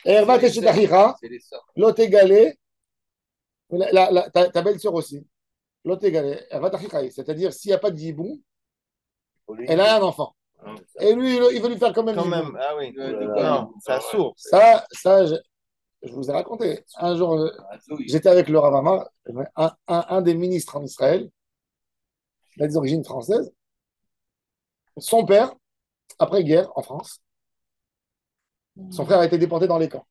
Erva Keshitachicha, C'est les sœurs. l'autre égalé, ta belle-sœur aussi. L'autre égalé, Erva Tachicha, c'est-à-dire s'il n'y a pas de Yibou, elle a un enfant. Et lui, il veut lui faire quand même quand Yibou. même. Ah oui. Non, c'est sourd. Ça, je vous ai raconté. Un jour, j'étais avec le Rav Amar, un des ministres en Israël, il a des origines françaises. Son père, après-guerre, en France, son frère a été déporté dans les camps.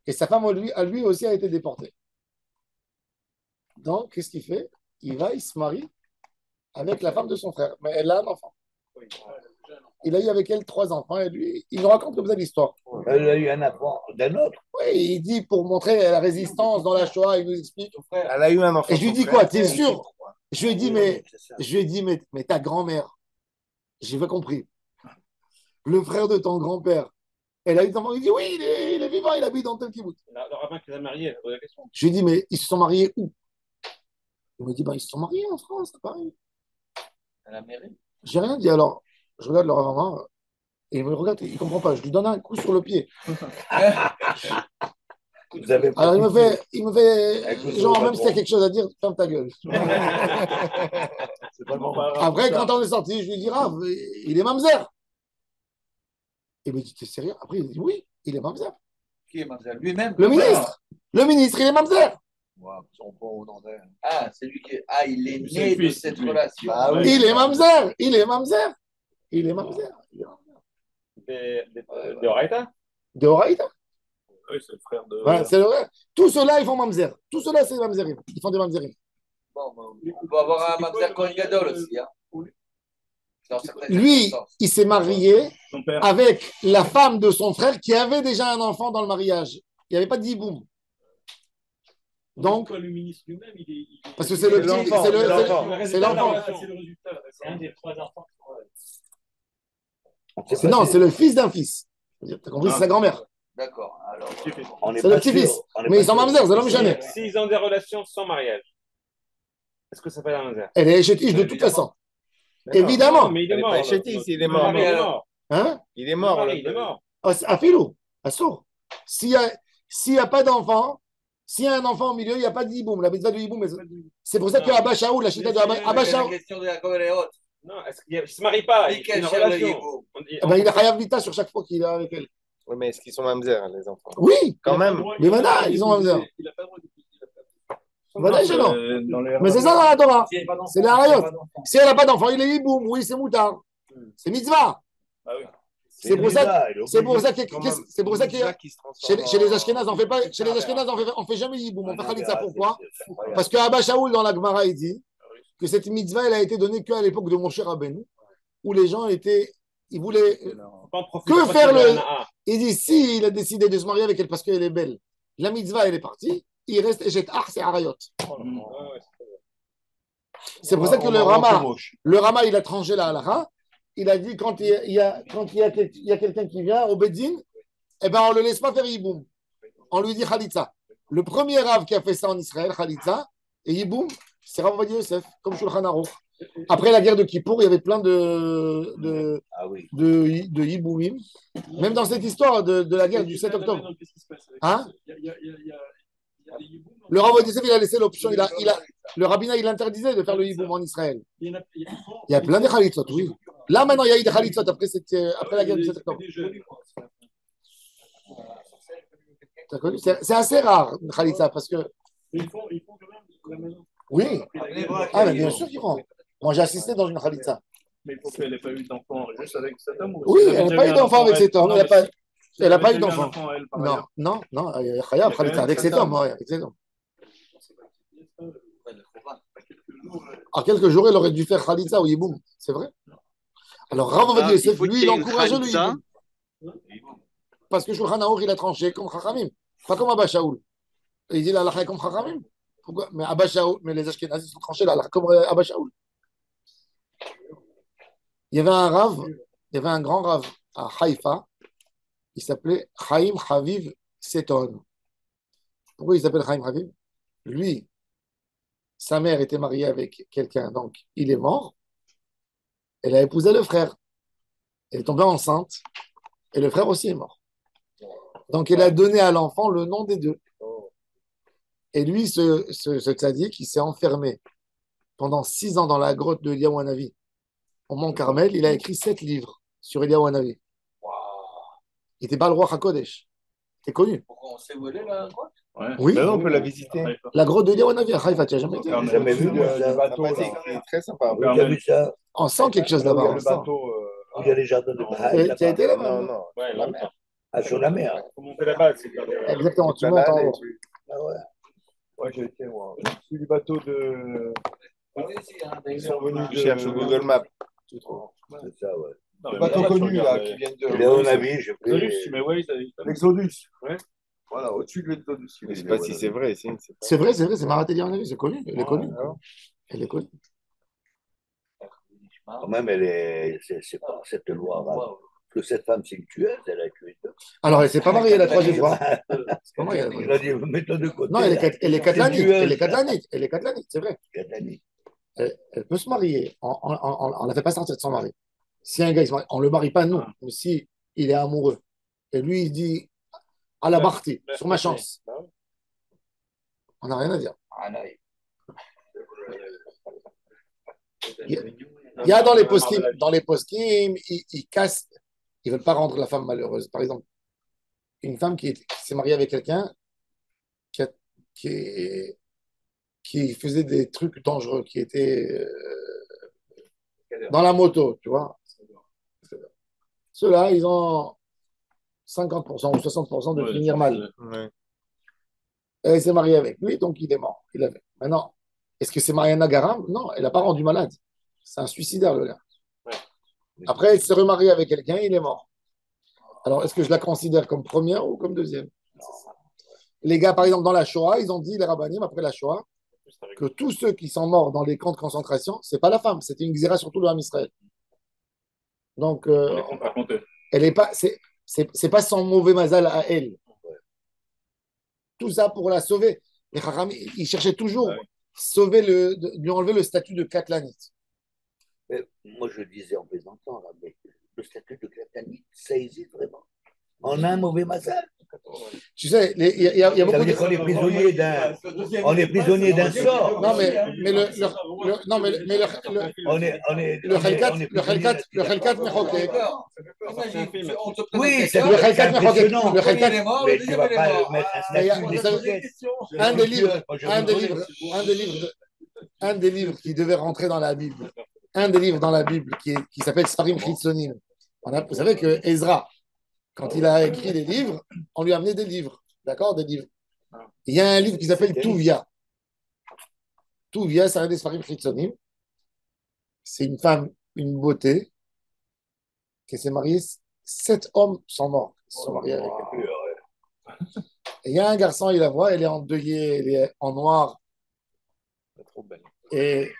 Et sa femme, lui aussi, a été déportée. Donc, qu'est-ce qu'il fait? Il se marie avec la femme de son frère. Mais elle a un enfant. Il a eu avec elle 3 enfants. Et lui, il nous raconte comme ça l'histoire. Elle a eu un enfant d'un autre. Oui, il dit pour montrer la résistance dans la Shoah, il nous explique. Elle a eu un enfant. Et je lui dis quoi? T'es sûr? Je lui ai dit, mais ta grand-mère, j'ai pas compris. Le frère de ton grand-père, elle a eu des enfants. Il dit oui, il est vivant, il habite dans tel kibbutz. Le rabbin qui les a mariés, la question. Je lui ai dit, mais ils se sont mariés où? Il me dit, ils se sont mariés en France, à Paris. À la mairie. J'ai rien dit alors. Je regarde le Rav et il me regarde, il ne comprend pas. Je lui donne un coup sur le pied. Alors il me fait genre, même si tu as quelque chose à dire, ferme ta gueule. Après, quand on est sorti, je lui dis, Rav, il est mamzer. Il me dit, t'es sérieux? Après, il dit, oui, il est mamzer. Qui est mamzer? Lui-même? Le ministre, il est mamzer. Wow, ils sont bons au Nandais. Ah, c'est lui qui est. Ah, il est né de cette relation. Ah, oui. Il est mamzer. De Oraita? De Horaïta. Oui, c'est le frère de. Ouais, c'est vrai. Tous ceux-là, ils font mamzer. Tous ceux-là, c'est mamzerim. Ils font des mamzerim. Bon, on peut avoir un mamzer Kohen Gadol aussi. Hein. Lui, il s'est marié avec la femme de son frère qui avait déjà un enfant dans le mariage. Il n'y avait pas de diboum. Donc, le ministre lui-même, parce que c'est le petit, c'est l'enfant. C'est le résultat. C'est un des 3 enfants. Non, c'est le fils d'un fils. Tu as compris, c'est sa grand-mère. D'accord. Alors, c'est le petit-fils. Mais ils sont mamzer, c'est l'homme jamais. S'ils ont des relations sans mariage, est-ce que ça fait un mamzer? Elle est chétiche de toute façon. Évidemment. Mais il est mort. Il est mort. Hein? Il est mort. Il est mort. À filou, à sourd. S'il n'y a pas d'enfant, s'il y a un enfant au milieu, il n'y a pas de hiboum. La mitzvah de hiboum, c'est pour ça que Abba Shaoul, la chita de Abba Shaoul. la question de la Kohen Non, est-ce qu'il ne se marie pas? Il y a une relation. Il a Chayav Vita sur chaque fois qu'il est avec elle. Oui, mais est-ce qu'ils sont mamzer, les enfants? Oui, quand même. Mais maintenant, ils ont mamzer. Il n'a pas le droit de. Voilà, non. Mais c'est ça dans la Torah. C'est les harayot. Si elle n'a pas d'enfant, il est hiboum. Oui, c'est moutard. C'est mitzvah. C'est pour ça que chez les Ashkénazes, on fait pas, chez les Ashkénazes, on fait jamais hiboum. On fait khalitza. Pourquoi? Parce que Abba Shaoul dans la Gemara, il dit que cette mitzvah, elle a été donnée qu'à l'époque de Moshe Rabbeinu, où les gens ils voulaient que faire le. Il dit si il a décidé de se marier avec elle parce qu'elle est belle, la mitzvah, elle est partie. Il reste Ejet Ar, c'est Arayot. C'est pour ça que le Rama, il a tranché la halakha. Il a dit quand il y a quelqu'un qui vient au Beddin, eh ben on ne le laisse pas faire Yiboum. On lui dit Khalitza. Le premier Rav qui a fait ça en Israël, Khalitza, et Yiboum, c'est Rav Ovadia Yosef, comme Shulchan Aruch. Après la guerre de Kippour, il y avait plein Ah oui. de Yiboumim. Même dans cette histoire de la guerre du 7 octobre. Qu'est-ce qui se passe avec Hein? ça? Il y a des hiboum. Le Rav Odyssev, il a laissé l'option. Le rabbinat, il interdisait de faire le hiboum en Israël. Il Il y a plein de Khalitsot, oui. Là, maintenant, il y a eu des Khalitsot après la guerre du 7 octobre. T'as connu? C'est assez rare, une Khalitsa, parce que. Ils font quand même la maison. Oui. Ah, mais bien sûr qu'ils font. Moi, j'ai assisté dans une Khalitsa. Mais il faut qu'elle n'ait pas eu d'enfant juste avec cet homme. Oui, elle n'a pas eu d'enfant avec cet homme. Elle n'a pas eu d'enfant. Non, non, il y a Khayab, Khalitsa, avec cet homme. Ouais, avec cet homme. En quelques jours, elle aurait dû faire Khalitsa ou Yiboum. C'est vrai. Alors, Rav Ovadia Yosef, lui, il encourageait le Yiboum. Parce que Shulchan Aruch, il a tranché comme Chachamim. Pas comme Abba Shaoul. Et il dit la halakha est comme Chachamim. Pourquoi? Mais Abba Shaoul, mais les Ashkenazis sont tranchés la halakha comme Abba Shaoul. Il y avait un grand Rav à Haïfa. Il s'appelait Chaim Chaviv Seton. Pourquoi il s'appelle Chaim Chaviv? Lui, sa mère était mariée avec quelqu'un, donc il est mort. Elle a épousé le frère. Elle est tombée enceinte. Et le frère aussi est mort. Donc, elle a donné à l'enfant le nom des deux. Et lui, ce tzaddik, il s'est enfermé pendant 6 ans dans la grotte de Eliyahu Hanavi, au Mont Carmel. Il a écrit 7 livres sur Eliyahu Hanavi. Il était Baal Ruach HaKodesh. C'est connu. On sait où elle est, la grotte? Oui. Ben non, on peut la visiter. La grotte de Eliyahu Hanavi à Haïfa, tu n'as jamais été? J'ai jamais vu le bateau, c'est très sympa. Vous avez vu ça? On sent quelque chose là-bas. Le bateau. Où il y a les jardins de Bahaï. Tu as été là-bas? Non, non. Ouais, la mer. Ah, sur la mer. Faut monter là-bas. Exactement, tu montes en haut. Ah ouais. Ouais, j'ai été, moi. C'est du bateau de. Oui, si, hein, Ils sont venus de. Cherche au Google Maps. C'est ça, ouais. Le bateau connu, là, qui vient de. Léon Navy, je Exodus, tu mets Waze. L'Exodus. Ouais. Voilà, au-dessus de l'Exodus. Je ne sais pas si c'est vrai. C'est vrai, c'est Marat Eliyahu Hanavi, c'est connu. Elle est connue. Elle est connue. Quand même, c'est pas cette loi arabe. Que cette femme, c'est une tueuse, elle a tué deux. Alors, elle ne s'est pas mariée la troisième fois. C'est pas mariée la Il troisième a dit, mets-toi de côté. Non, elle est catalanique. tueuse. Elle est catalanique. Elle est catalanique, c'est vrai. Catalanique. Elle peut se marier. On ne la fait pas sortir de son mari. Si un gars, il se marie, on ne le marie pas, nous. Mais si il est amoureux, et lui, il dit à la Barti, sur ma chance, on n'a rien à dire. Il y a dans les poskim, ils cassent, ils ne veulent pas rendre la femme malheureuse. Par exemple, une femme qui s'est mariée avec quelqu'un qui faisait des trucs dangereux, qui était dans la moto, tu vois. Ceux-là, ils ont 50% ou 60% de finir mal. Ouais. Elle s'est mariée avec lui, donc il est mort. Maintenant, est-ce que c'est Mariana Garam? Non, elle n'a pas rendu malade. C'est un suicidaire, le gars. Après, elle s'est remariée avec quelqu'un, il est mort. Alors, est-ce que je la considère comme première ou comme deuxième? Les gars, par exemple, dans la Shoah, ils ont dit, les rabbinim, après la Shoah, que tous ceux qui sont morts dans les camps de concentration, c'est pas la femme, c'était une xéra sur tout le Ham Israël. Donc, elle est pas, c'est pas son mauvais mazal à elle. Tout ça pour la sauver. Les Chachamim, ils cherchaient toujours lui enlever le statut de Katlanite. Moi, je disais en plaisantant, là, mais le statut de Katlanite, ça existe vraiment. On a un mauvais mazal. Tu sais, il y a beaucoup de... On est prisonnier d'un sort. Non, mais le Khelkat Mechokek. Oui, c'est le Khelkat Mechokek. le Khelkat, mais tu ne vas pas le mettre un des livres qui devait rentrer dans la Bible, un des livres dans la Bible qui s'appelle Sfarim Chitzonim. Vous savez que Ezra, quand il a écrit des livres, on lui a amené des livres. D'accord? Des livres. Il y a un livre qui s'appelle Touvia. Touvia, c'est un des Sfarim Chitzonim. C'est une femme, une beauté, qui s'est mariée. 7 hommes sont morts. Ils se sont mariés avec elle. Et il y a un garçon, il la voit, elle est endeuillée, elle est en noir. Trop belle. Et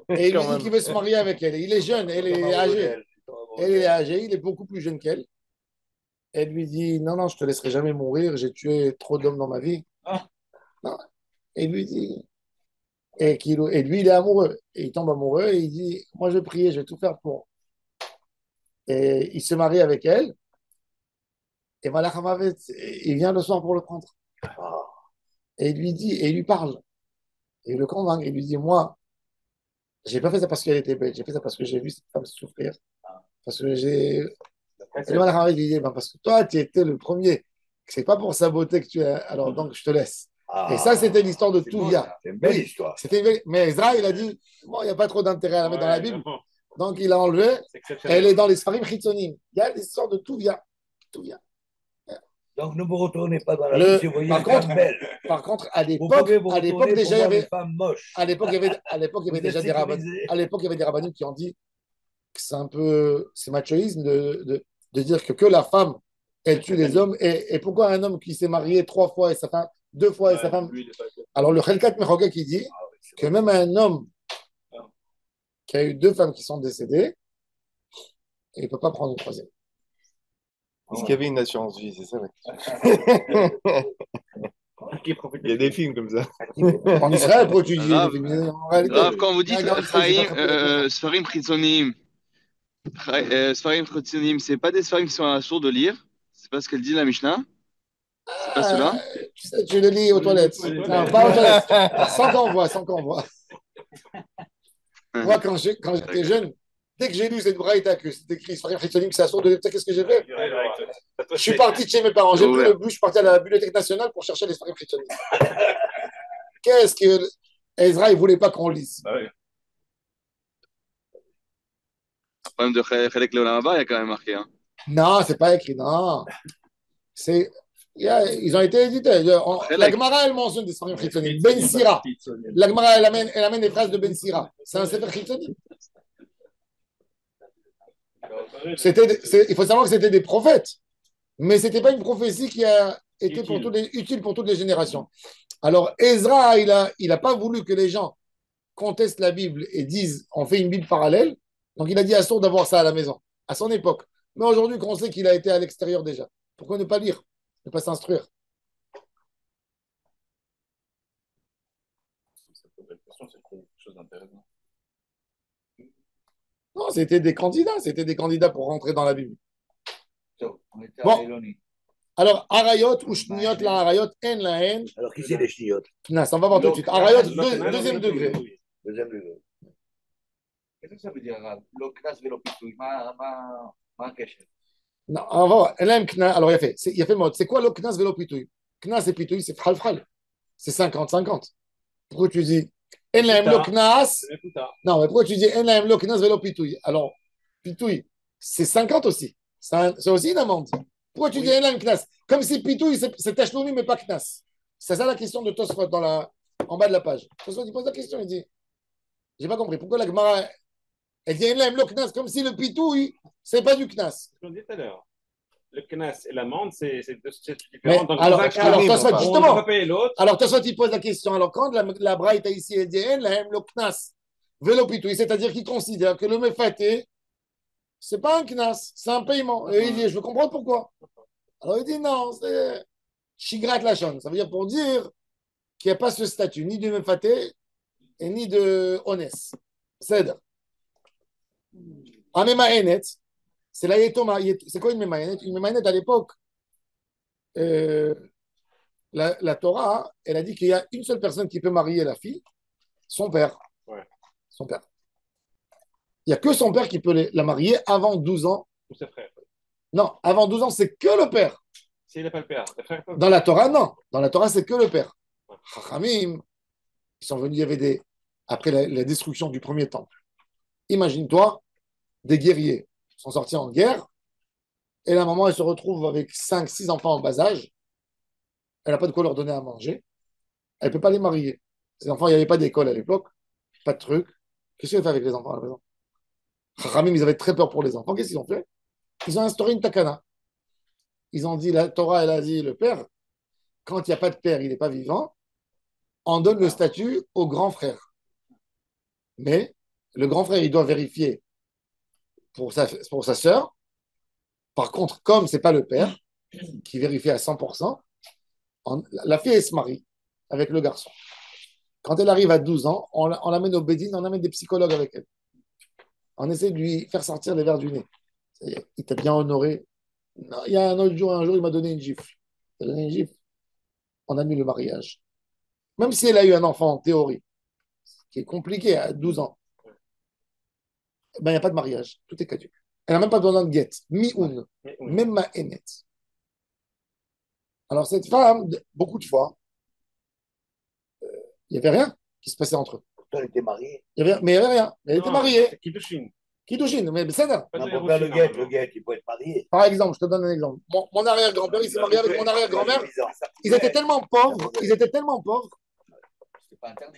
il lui dit qu'il veut se marier avec elle. Il est jeune, elle est âgée. Elle est âgée, il est beaucoup plus jeune qu'elle. Elle lui dit, non, non, je ne te laisserai jamais mourir, j'ai tué trop d'hommes dans ma vie. Non. Et il lui dit, et lui, il est amoureux. Et il tombe amoureux et il dit, moi, je vais prier, je vais tout faire pour. Et il se marie avec elle. Et Malach Hamavet, il vient le soir pour le prendre. Et il lui dit, et il lui parle. Et il le convainc. Il lui dit, moi, j'ai pas fait ça parce qu'elle était belle. J'ai fait ça parce que j'ai vu cette femme souffrir. Parce que j'ai. Et le Malach Hamavet lui dit, ben, parce que toi, tu étais le premier. C'est pas pour sa beauté que tu es. Alors, donc, je te laisse. Et ça, c'était l'histoire de Touvia. C'est une belle histoire. C'était une belle... Mais Ezra, il a dit, bon, il n'y a pas trop d'intérêt à la mettre dans la Bible. Donc, il a enlevé. Elle est dans les Sfarim Chitzonim. Il y a l'histoire de Touvia. Touvia. Donc, ne vous retournez pas dans la Bible si vous voyez une femme belle. Par contre, à l'époque déjà, il y avait à l'époque, il y avait déjà des rabbins. À l'époque, il y avait des rabbins qui ont dit que c'est un peu, c'est machoïsme de dire que la femme, elle tue les hommes. Et pourquoi un homme qui s'est marié 3 fois et sa femme 2 fois et sa femme. Alors, le Chelkat Mechogek, qui dit que même un homme qui a eu 2 femmes qui sont décédées, il ne peut pas prendre une troisième. Est-ce qu'il y avait une assurance vie, c'est ça Il y a des films comme ça. En Israël, pourquoi tu dis Grave, quand vous dites Sfarim Chitzonim, Sfarim Chitzonim, c'est pas des Sfarim qui sont à la source de lire. C'est pas ce qu'elle dit la Mishnah. C'est pas cela. Tu le lis aux toilettes. Non, pas aux toilettes. Sans qu'on voit. Moi, quand j'étais jeune, dès que j'ai lu cette braïta que c'était écrit Sfarim Chitzonim, que c'est à source de lire, tu sais qu'est-ce que j'ai fait? Je suis parti de chez mes parents. J'ai pris le bus, je suis parti à la Bibliothèque nationale pour chercher les Sfarim Chitzonim. Qu'est-ce que Ezra, il ne voulait pas qu'on lise? Le problème de Chelek Leolam Haba, il y a quand même marqué. Hein. Non, c'est pas écrit, non. Ils ont été édités. La Gemara, elle mentionne des Sfarim Chitzonim. Ben Sira. La Gemara, elle amène des phrases de Ben Sira. C'est un Sefer Chitzonim. Il faut savoir que c'était des prophètes. Mais ce n'était pas une prophétie qui a été utile pour toutes les générations. Alors, Ezra, il a pas voulu que les gens contestent la Bible et disent on fait une Bible parallèle. Donc, il a dit à Sourd d'avoir ça à la maison, à son époque. Mais aujourd'hui, qu'on sait qu'il a été à l'extérieur déjà, pourquoi ne pas lire, ne pas s'instruire? Non, c'était des candidats pour rentrer dans la Bible. Bon. Alors, Arayot ou Shniot, la Arayot, en la haine. Alors, qui c'est les Shniot? Knas, on va voir tout de suite. Arayot, deuxième degré. Deuxième degré. Qu'est-ce que ça veut dire, le Knas et le Pitouille? Ma question. Non, on va voir. Alors, il a fait le mode. C'est quoi le Knas et le Pitouille? Knas et Pitouille, c'est Pral. C'est 50-50. Pourquoi tu dis en la haine le Knas? Non, mais pourquoi tu dis en la haine le Knas et le Pitouille? Alors, Pitouille, c'est 50 aussi. C'est aussi une amende. Pourquoi tu dis en la haine Knas? Comme si Pitouille, c'est Tachloumi, mais pas Knas. C'est ça la question de Tosfot en bas de la page. Tosfot, il pose la question, il dit j'ai pas compris. Pourquoi la Gemara, elle dit en la haine le Knas, comme si le Pitouille, c'est pas du Knas. Je l'ai dit tout à l'heure. Le Knas et l'amende, c'est différent. Donc, alors Tosfot, justement. Alors Tosfot, il pose la question. Alors, quand la Braïta ici, elle dit en la haine le Knas, vélo Pitouille, c'est-à-dire qu'il considère que le Mefaté, c'est pas un Knas, c'est un paiement. Et il dit, je veux comprendre pourquoi. Alors il dit non, c'est Shigrat Lachon. Ça veut dire pour dire qu'il n'y a pas ce statut, ni de Mefaté et ni de Honest. C'est un Memahenet, c'est la Yetoma. C'est quoi une Memahenet? Une Memahenet à l'époque, la Torah, elle a dit qu'il y a une seule personne qui peut marier la fille, son père. Ouais. Son père. Il n'y a que son père qui peut la marier avant 12 ans. Ou ses frères. Non, avant 12 ans, c'est que le père. S'il n'a pas le père. Dans la Torah, non. Dans la Torah, c'est que le père. Chachamim, ils sont venus, il y avait après la destruction du premier temple. Imagine-toi, des guerriers sont sortis en guerre, et la maman, elle se retrouve avec 5-6 enfants en bas âge. Elle n'a pas de quoi leur donner à manger. Elle ne peut pas les marier. Ces enfants, il n'y avait pas d'école à l'époque, pas de truc. Qu'est-ce qu'elle fait avec les enfants à la maison? Chachamim, ils avaient très peur pour les enfants. Qu'est-ce qu'ils ont fait? Ils ont instauré une takana. Ils ont dit, la Torah, elle a dit, le père, quand il n'y a pas de père, il n'est pas vivant, on donne le statut au grand frère. Mais le grand frère, il doit vérifier pour sa sœur. Par contre, comme ce n'est pas le père qui vérifie à 100%, la fille, elle se marie avec le garçon. Quand elle arrive à 12 ans, on l'amène au Bédine, on amène des psychologues avec elle. On essaie de lui faire sortir les vers du nez. Il t'a bien honoré. Non, il y a un jour, il m'a donné une gifle. Il m'a donné une gifle. On annule le mariage. Même si elle a eu un enfant, en théorie, qui est compliqué à 12 ans, ben, il n'y a pas de mariage. Tout est caduc. Elle n'a même pas besoin de guet. Mi-un. Même ma hainette. Alors, cette femme, beaucoup de fois, il n'y avait rien qui se passait entre eux. Pourtant, elle était mariée. Mais il n'y avait rien. Elle était mariée. Kiddushin. Kiddushin, mais c'est ça. Pour faire le guet, il faut être marié. Par exemple, je te donne un exemple. Mon arrière-grand-père, il s'est marié avec mon arrière-grand-mère. Ils étaient tellement pauvres,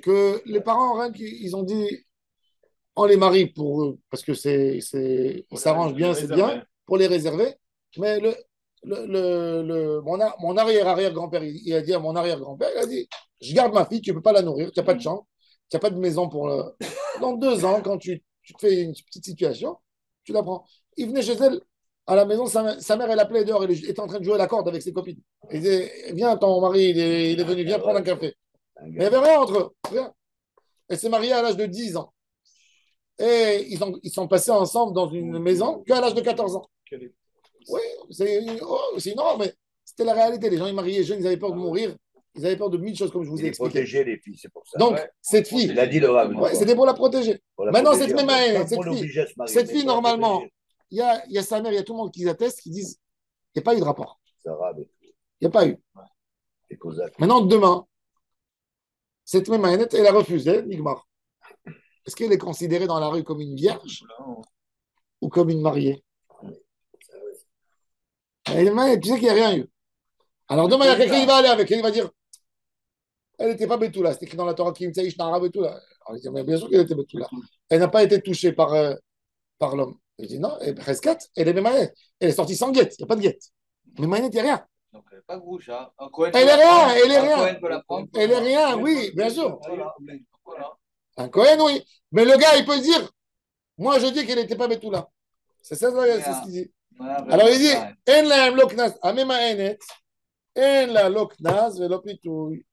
que les parents, rien ils ont dit, on les marie pour eux, parce que ils s'arrangent bien, c'est bien, pour les réserver. Mais mon arrière-arrière-grand-père, il a dit à mon arrière-grand-père, il a dit, je garde ma fille, tu ne peux pas la nourrir, tu n'as pas de chambre, tu n'as pas de maison pour le... Dans 2 ans, quand tu te fais une petite situation, tu la prends. Il venait chez elle, à la maison, sa mère, elle appelait dehors, elle était en train de jouer la corde avec ses copines. Il disait, viens, ton mari, il est venu, viens prendre un café. Mais il n'y avait rien entre eux, rien. Elle s'est mariée à l'âge de 10 ans. Et ils sont passés ensemble dans une maison qu'à l'âge de 14 ans. Oui, c'est énorme, mais c'était la réalité. Les gens, ils mariaient jeunes, ils avaient peur de mourir. Ils avaient peur de mille choses, comme je vous ai expliqué. Protéger les filles, c'est pour ça. Donc, cette fille, il a dit le Rav. C'était pour la protéger. Maintenant, cette même cette fille, normalement, il y a sa mère, il y a tout le monde qui atteste, qui disent il n'y a pas eu de rapport. Il n'y a pas eu. Maintenant, demain, cette même Maïnette, elle a refusé, Nigmar. Est-ce qu'elle est considérée dans la rue comme une vierge ou comme une mariée? Tu sais qu'il n'y a rien eu. Alors demain, il y a quelqu'un qui va aller avec elle, il va dire elle n'était pas Betula, c'est écrit dans la Torah Kim Tsaïch Nara Betula. Alors il dit mais bien sûr qu'elle était Betula. Elle n'a pas été touchée par l'homme. Il dit non, elle est Mémanet. Elle est sortie sans guette, il n'y a pas de guette. Mémanet, il n'y a rien. Donc elle n'est pas gauche. Hein. Elle est rien. Elle est rien, oui, bien sûr. Un Cohen, oui. Mais le gars, il peut dire moi, je dis qu'elle n'était pas Betula. C'est ça, c'est ce qu'il dit. Alors il dit en la loknas, amema enet, en la loknas,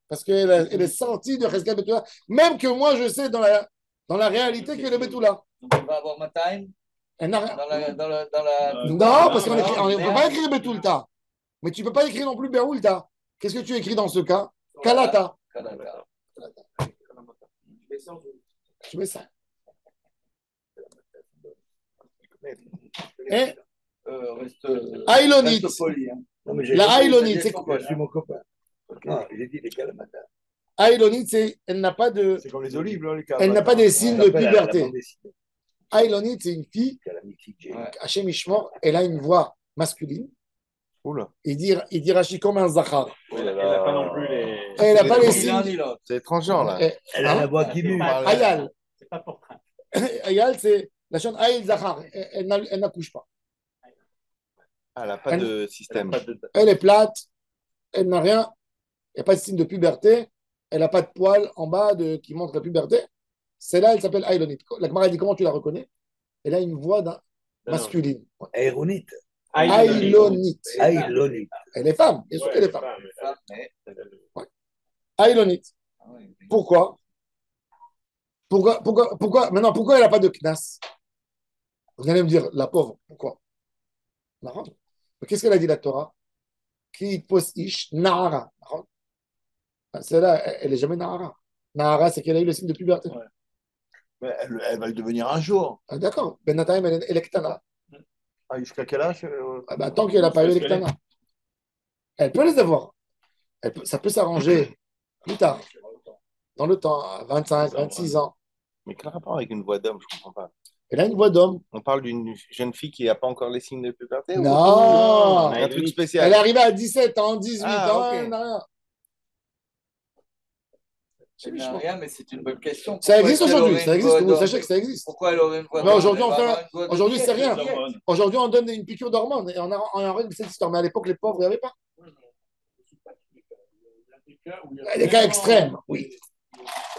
parce qu'elle est sortie de Cheskel Betula. Même que moi, je sais dans la réalité qu'elle est Betula. Donc elle va avoir Mataim Non, parce qu'on ne peut pas écrire Betulta. Mais tu ne peux pas écrire non plus Beoulta. Qu'est-ce que tu écris dans ce cas? Kalata. Je mets ça. Et Aïlonite. La Aïlonite, c'est quoi? Je suis mon copain. Non, j'ai dit les Kalamata. Aïlonite, elle n'a pas de. C'est comme les olives, là, les Elle n'a pas des signes de puberté. Aïlonite, c'est une fille. Hachem Ishmor, elle a une voix masculine. Oula. Il dit Rashi comme un Zachar. Elle n'a pas non plus les. Elle n'a pas les signes. C'est étranger, là. Elle a la voix qui mue. Ayal. C'est pas pour train. Ayal, c'est la chaîne Aïl Zachar. Elle n'accouche pas. Elle n'a pas de système. Elle est plate. Elle n'a rien. Il n'y a pas de signe de puberté. Elle n'a pas de poils en bas qui montre la puberté. Celle-là, elle s'appelle Aïlonite. La Gemara dit comment tu la reconnais? Elle a une voix masculine. Aéronite. Aïlonite. Aïlonite. Elle est femme, bien sûr qu'elle est femme. Aïlonite. Pourquoi? Maintenant, pourquoi elle n'a pas de knas? Vous allez me dire, la pauvre, pourquoi? Non. Mais qu'est-ce qu'elle a dit la Torah? Qui pose ish nahara. Celle-là, elle n'est jamais nahara. Nahara, c'est qu'elle a eu le signe de puberté. Ouais. Mais elle va le devenir un jour. Ah, d'accord. Ben Nataim, elle est ktana. Ah, jusqu'à quel âge tant qu'elle n'a pas eu les ktana. Elle peut les avoir. Ça peut s'arranger plus tard. Dans le temps, à 25, 26 ans. Mais quel rapport avec une voix d'homme? Je ne comprends pas. Elle a une voix d'homme. On parle d'une jeune fille qui n'a pas encore les signes de puberté? Non. Un truc spécial. Elle est arrivée à 17 ans, 18 ans, okay. Elle n'a rien. Elle n'a rien, mais c'est une bonne question. Ça existe aujourd'hui, ça existe, vous sachez que ça existe. Pourquoi elle aurait une voix d'homme? Aujourd'hui, aujourd'hui, c'est rien. Aujourd'hui, on donne une piqûre d'hormones et on règle cette histoire. Mais à l'époque, les pauvres, il n'y avait pas. Il y a des cas extrêmes, oui.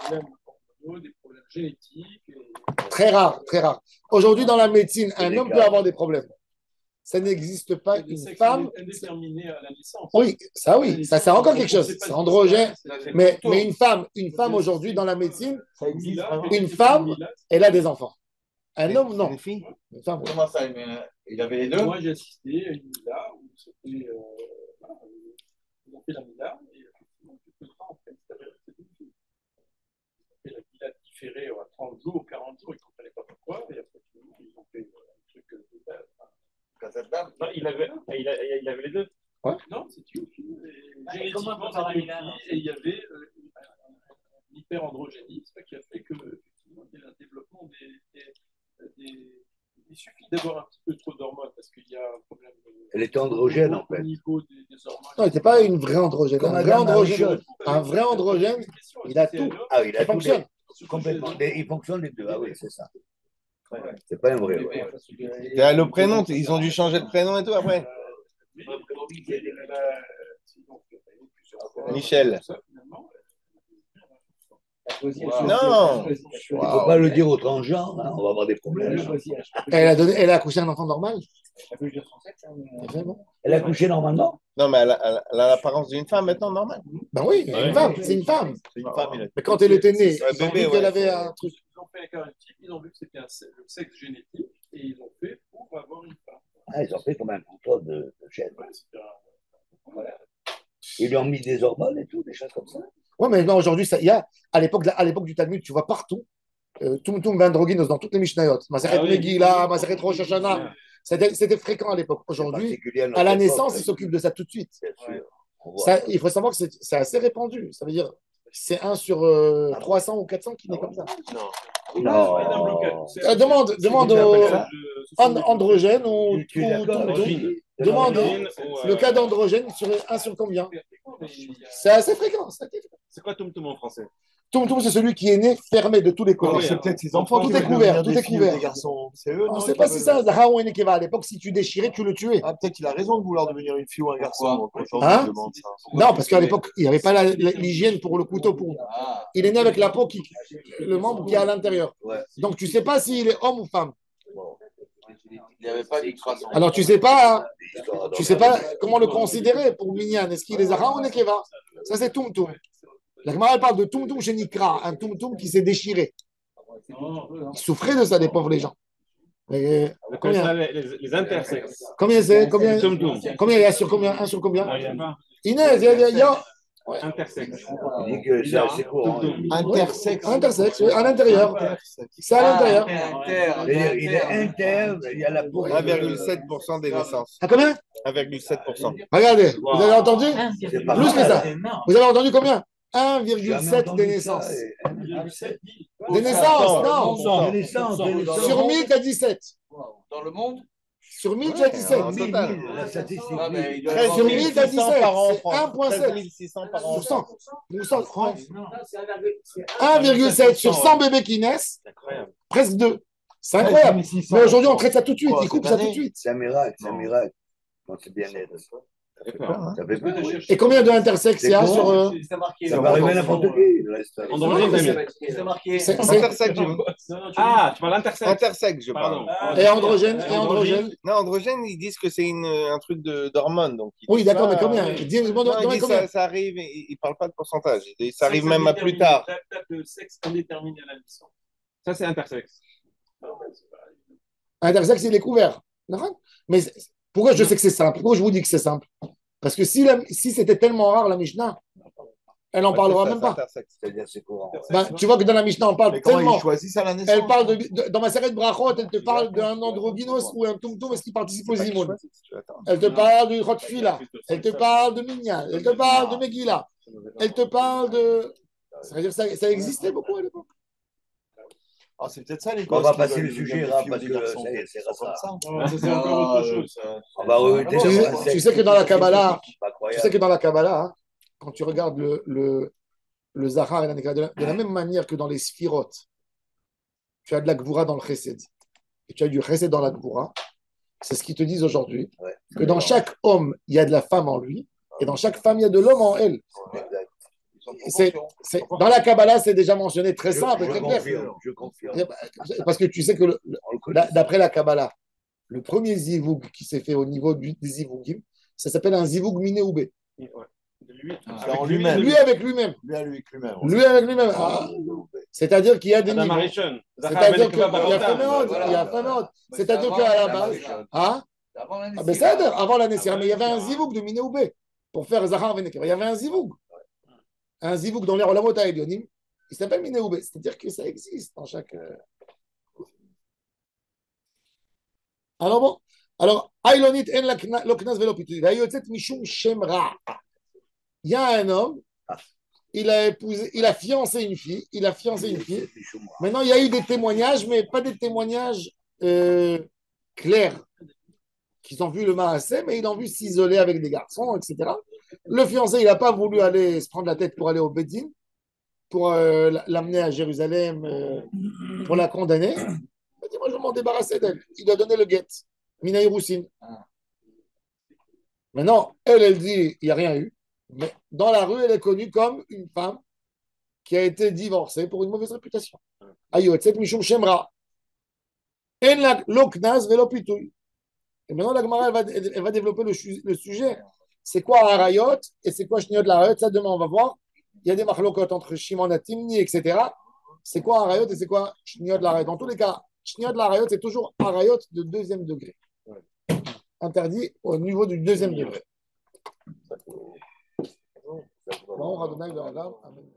Des problèmes génétiques. Très rare, très rare. Aujourd'hui, dans la médecine, un homme peut avoir des problèmes. ça n'existe pas Le une sexe femme. indéterminé à la naissance. Oui, ça oui, ça c'est encore quelque chose. C'est androgène. Mais une femme aujourd'hui dans la médecine, une femme, elle a des enfants. Un homme, non. Une fille? Une femme, oui. Comment ça? Il avait les deux? Moi, j'ai assisté à une Mila où c'était. Voilà, ils ont fait la Mila et effectivement, tout le temps, en fait, c'était une fille. Et la Mila différée à 30 jours, 40 jours, ils ne comprenaient pas pourquoi. Et après, ils ont fait un truc de base. Non, il avait les deux. Ouais. Non, c'était une fille. Génétiquement, c'était une fille et il y avait une hyperandrogénie, ce qui a fait que, effectivement, il y a un développement il suffit d'avoir un petit peu trop d'hormones parce qu'il y a un problème. Elle était androgène, en fait. Au niveau des hormones. Non, il n'était pas une vraie androgène. Comme Un vrai androgène, il a tout. Ah, il a Ça tout. fonctionne. Complètement. Il fonctionne les deux. Ah oui, c'est ça. C'est pas un vrai. Ouais. Et le prénom, ils ont dû changer le prénom et tout après. Michel. Non. Il ne faut pas le dire au transgenre, hein, on va avoir des problèmes. Elle a accouché un enfant normal. Elle a couché normalement? Non, mais elle a l'apparence d'une femme maintenant, normal. Ben oui, une femme, c'est une femme. C'est une femme, Mais quand elle était née, un ils ont bébé, vu qu'elle ouais. avait un truc. Ils ont fait un caractère, ils ont vu que c'était le sexe génétique et ils l'ont fait pour avoir une femme. Ah, ils ont fait comme un contrôle de gène. Ils lui ont mis des hormones et tout, des choses comme ça. Ouais, mais non, aujourd'hui, il y a, à l'époque du Talmud, tu vois partout, Tumtum Vandroginos dans toutes les Mishnayot, Maseret Megillah, Maseret Rosh Hashanah. C'était fréquent à l'époque. Aujourd'hui, à la naissance, ils s'occupent de ça tout de suite. Ça, il faut savoir que c'est assez répandu. Ça veut dire c'est 1 sur 300 ou 400 qui naît comme ça. Non. Demande aux androgènes ou demande le cas d'androgène sur 1 sur combien. C'est assez fréquent. C'est quoi Tum Tum en français? Tum c'est celui qui est né fermé de tous les côtés. C'est peut-être ses enfants tout qui est veulent couvert, devenir tout des est filles ou couvert. des garçons. C'est eux, On non? ne sait pas si ça, Zahra ou Enekeva. À l'époque, si tu déchirais, tu le tuais. Ah, peut-être qu'il a raison de vouloir devenir une fille ou un garçon. Donc, Hein? je demande ça. Non, parce qu'à l'époque, il n'y avait pas l'hygiène pour le couteau. Il est né avec la peau, le membre qui est à l'intérieur. Donc, tu ne sais pas s'il est homme ou femme. Il n'y avait pas d'ultrason. Alors, tu ne sais pas comment le considérer pour Minyan. Est-ce qu'il est Zahra ou Nekeva? Ça, c'est Tum Tum. La Gemara parle de Tum Tum chez Nikra, un Tum Tum qui s'est déchiré. Ils souffraient de ça, les pauvres les gens. Mais, combien Les intersexes. Combien c'est? Combien Tum Tum. il y a sur combien? 1 sur combien? Inès, il y a Intersexe. Il dit que c'est assez court. Intersexe, oui, à l'intérieur. C'est à l'intérieur. Il est inter, il y a la peau. 1,7% des naissances. À combien? 1,7%. Regardez, vous avez entendu? C'est pas Plus que mal. ça. Vous avez entendu combien? 1,7 des naissances. Des naissances, non. Des naissances. Sur 1000, tu as 17. Dans le monde? Sur 1000, tu as 17. En total. La statistique. Ah, mais il doit 13 avoir Sur 1000, tu as 17. par an en C'est France. 1,7. 600 par an. Pour 100. 1,7 sur 100 bébés qui naissent, presque 2. C'est incroyable. Mais aujourd'hui, on traite ça tout de suite. Ils coupent ça tout de suite. C'est un miracle, c'est un miracle. Quand c'est bien net. Ça fait peur. Et combien d'intersexes il y a C'est sur. bon. C'est marqué. Ça va arriver à n'importe qui. le reste. C'est marqué. Intersexe, Ah, tu parles d'intersexe. Intersexe, je parle. Pardon. Et androgène. Non, androgène, ils disent que c'est un truc d'hormones. Donc Oui, d'accord, mais combien? Non, ils disent Combien? ça arrive, ils ne parlent pas de pourcentage. Ça arrive même à plus tard. Date de sexe indéterminé à la naissance. Ça, c'est intersexe. Intersexe, il est couvert. Mais pourquoi je sais que c'est simple? Pourquoi je vous dis que c'est simple? Parce que si c'était tellement rare, la Mishnah, elle n'en parlera même pas. C'est-à-dire, c'est courant. Ben, tu vois que dans la Mishnah, on parle Mais comment tellement. ils choisissent à la naissance? Elle parle dans ma série de brachot, elle te parle d'un androgynos ou un tumtum, est-ce qu'il participe aux imoun? Elle te parle du Rotfila, elle te parle de Minyan, elle te parle de Megillah, elle te parle de. Ça veut dire que ça existait beaucoup à l'époque. Ah, c'est peut-être ça les On va gosses qui passer veulent le sujet, devenir Rap, des parce filles ou des que garçons. c'est Comme ça. ça. Ça, c'est encore autre chose. On va revenir Tu sais que dans la Kabbalah, Pas tu sais que incroyable. dans la Kabbalah, hein, quand tu regardes le Zahar et la Nekra, de la même manière que dans les Sphirot, tu as de la Gvura dans le Chesed, et tu as du Chesed dans la Gvura, c'est ce qu'ils te disent aujourd'hui, Ouais. que dans chaque homme, il y a de la femme en lui, et dans chaque femme, il y a de l'homme en elle. Dans la Kabbalah, c'est déjà mentionné très simple et très clair. Je confirme. Parce que tu sais que On le connaît. d'après la Kabbalah, Le premier zivoug qui s'est fait au niveau des zivougim, ça s'appelle un zivoug minéoubé. Ouais. Lui, C'est en lui-même. Lui avec lui-même. Lui avec lui-même. Lui avec lui-même. C'est-à-dire qu'il y a des Adam niveaux. Harishon. C'est-à-dire qu'il y a Féméod. Il y a Féméod. C'est-à-dire qu'à la base. Hein? Mais ça, avant la Nessira, mais il y avait un zivoug de minéoubé pour faire Zahar Veneker. Il y avait un zivoug. Un zivoug dans les Olamot Elionim. Il s'appelle minéoubé. C'est-à-dire que ça existe dans chaque. Alors bon. Alors, Ailonit en loknas velo pitui. Vayotzet mishum shem ra. Il y a un homme, il a fiancé une fille, Maintenant, il y a eu des témoignages, mais pas des témoignages clairs, qu'ils ont vu le Maassé, mais ils ont vu s'isoler avec des garçons, etc. Le fiancé, il n'a pas voulu aller se prendre la tête pour aller au Bédine, pour l'amener à Jérusalem, pour la condamner. Il a dit, moi, je vais m'en débarrasser d'elle. Il doit donner le guet, Mina Hiroussin. Maintenant, elle dit, il n'y a rien eu. Mais dans la rue, elle est connue comme une femme qui a été divorcée pour une mauvaise réputation. Ayotzet mishum shemra. En la loknaz velo pitouy. Et maintenant, la Gemara, elle va développer le sujet. C'est quoi Arayot et c'est quoi Shniot la Arayot? Ça, demain, on va voir. Il y a des machlokot entre Shimon et Timni, etc. C'est quoi Arayot et c'est quoi Shniot la Arayot? Dans tous les cas, Shniot la Arayot, c'est toujours Arayot de deuxième degré. Interdit au niveau du deuxième degré. Bon, Radonai, Amen.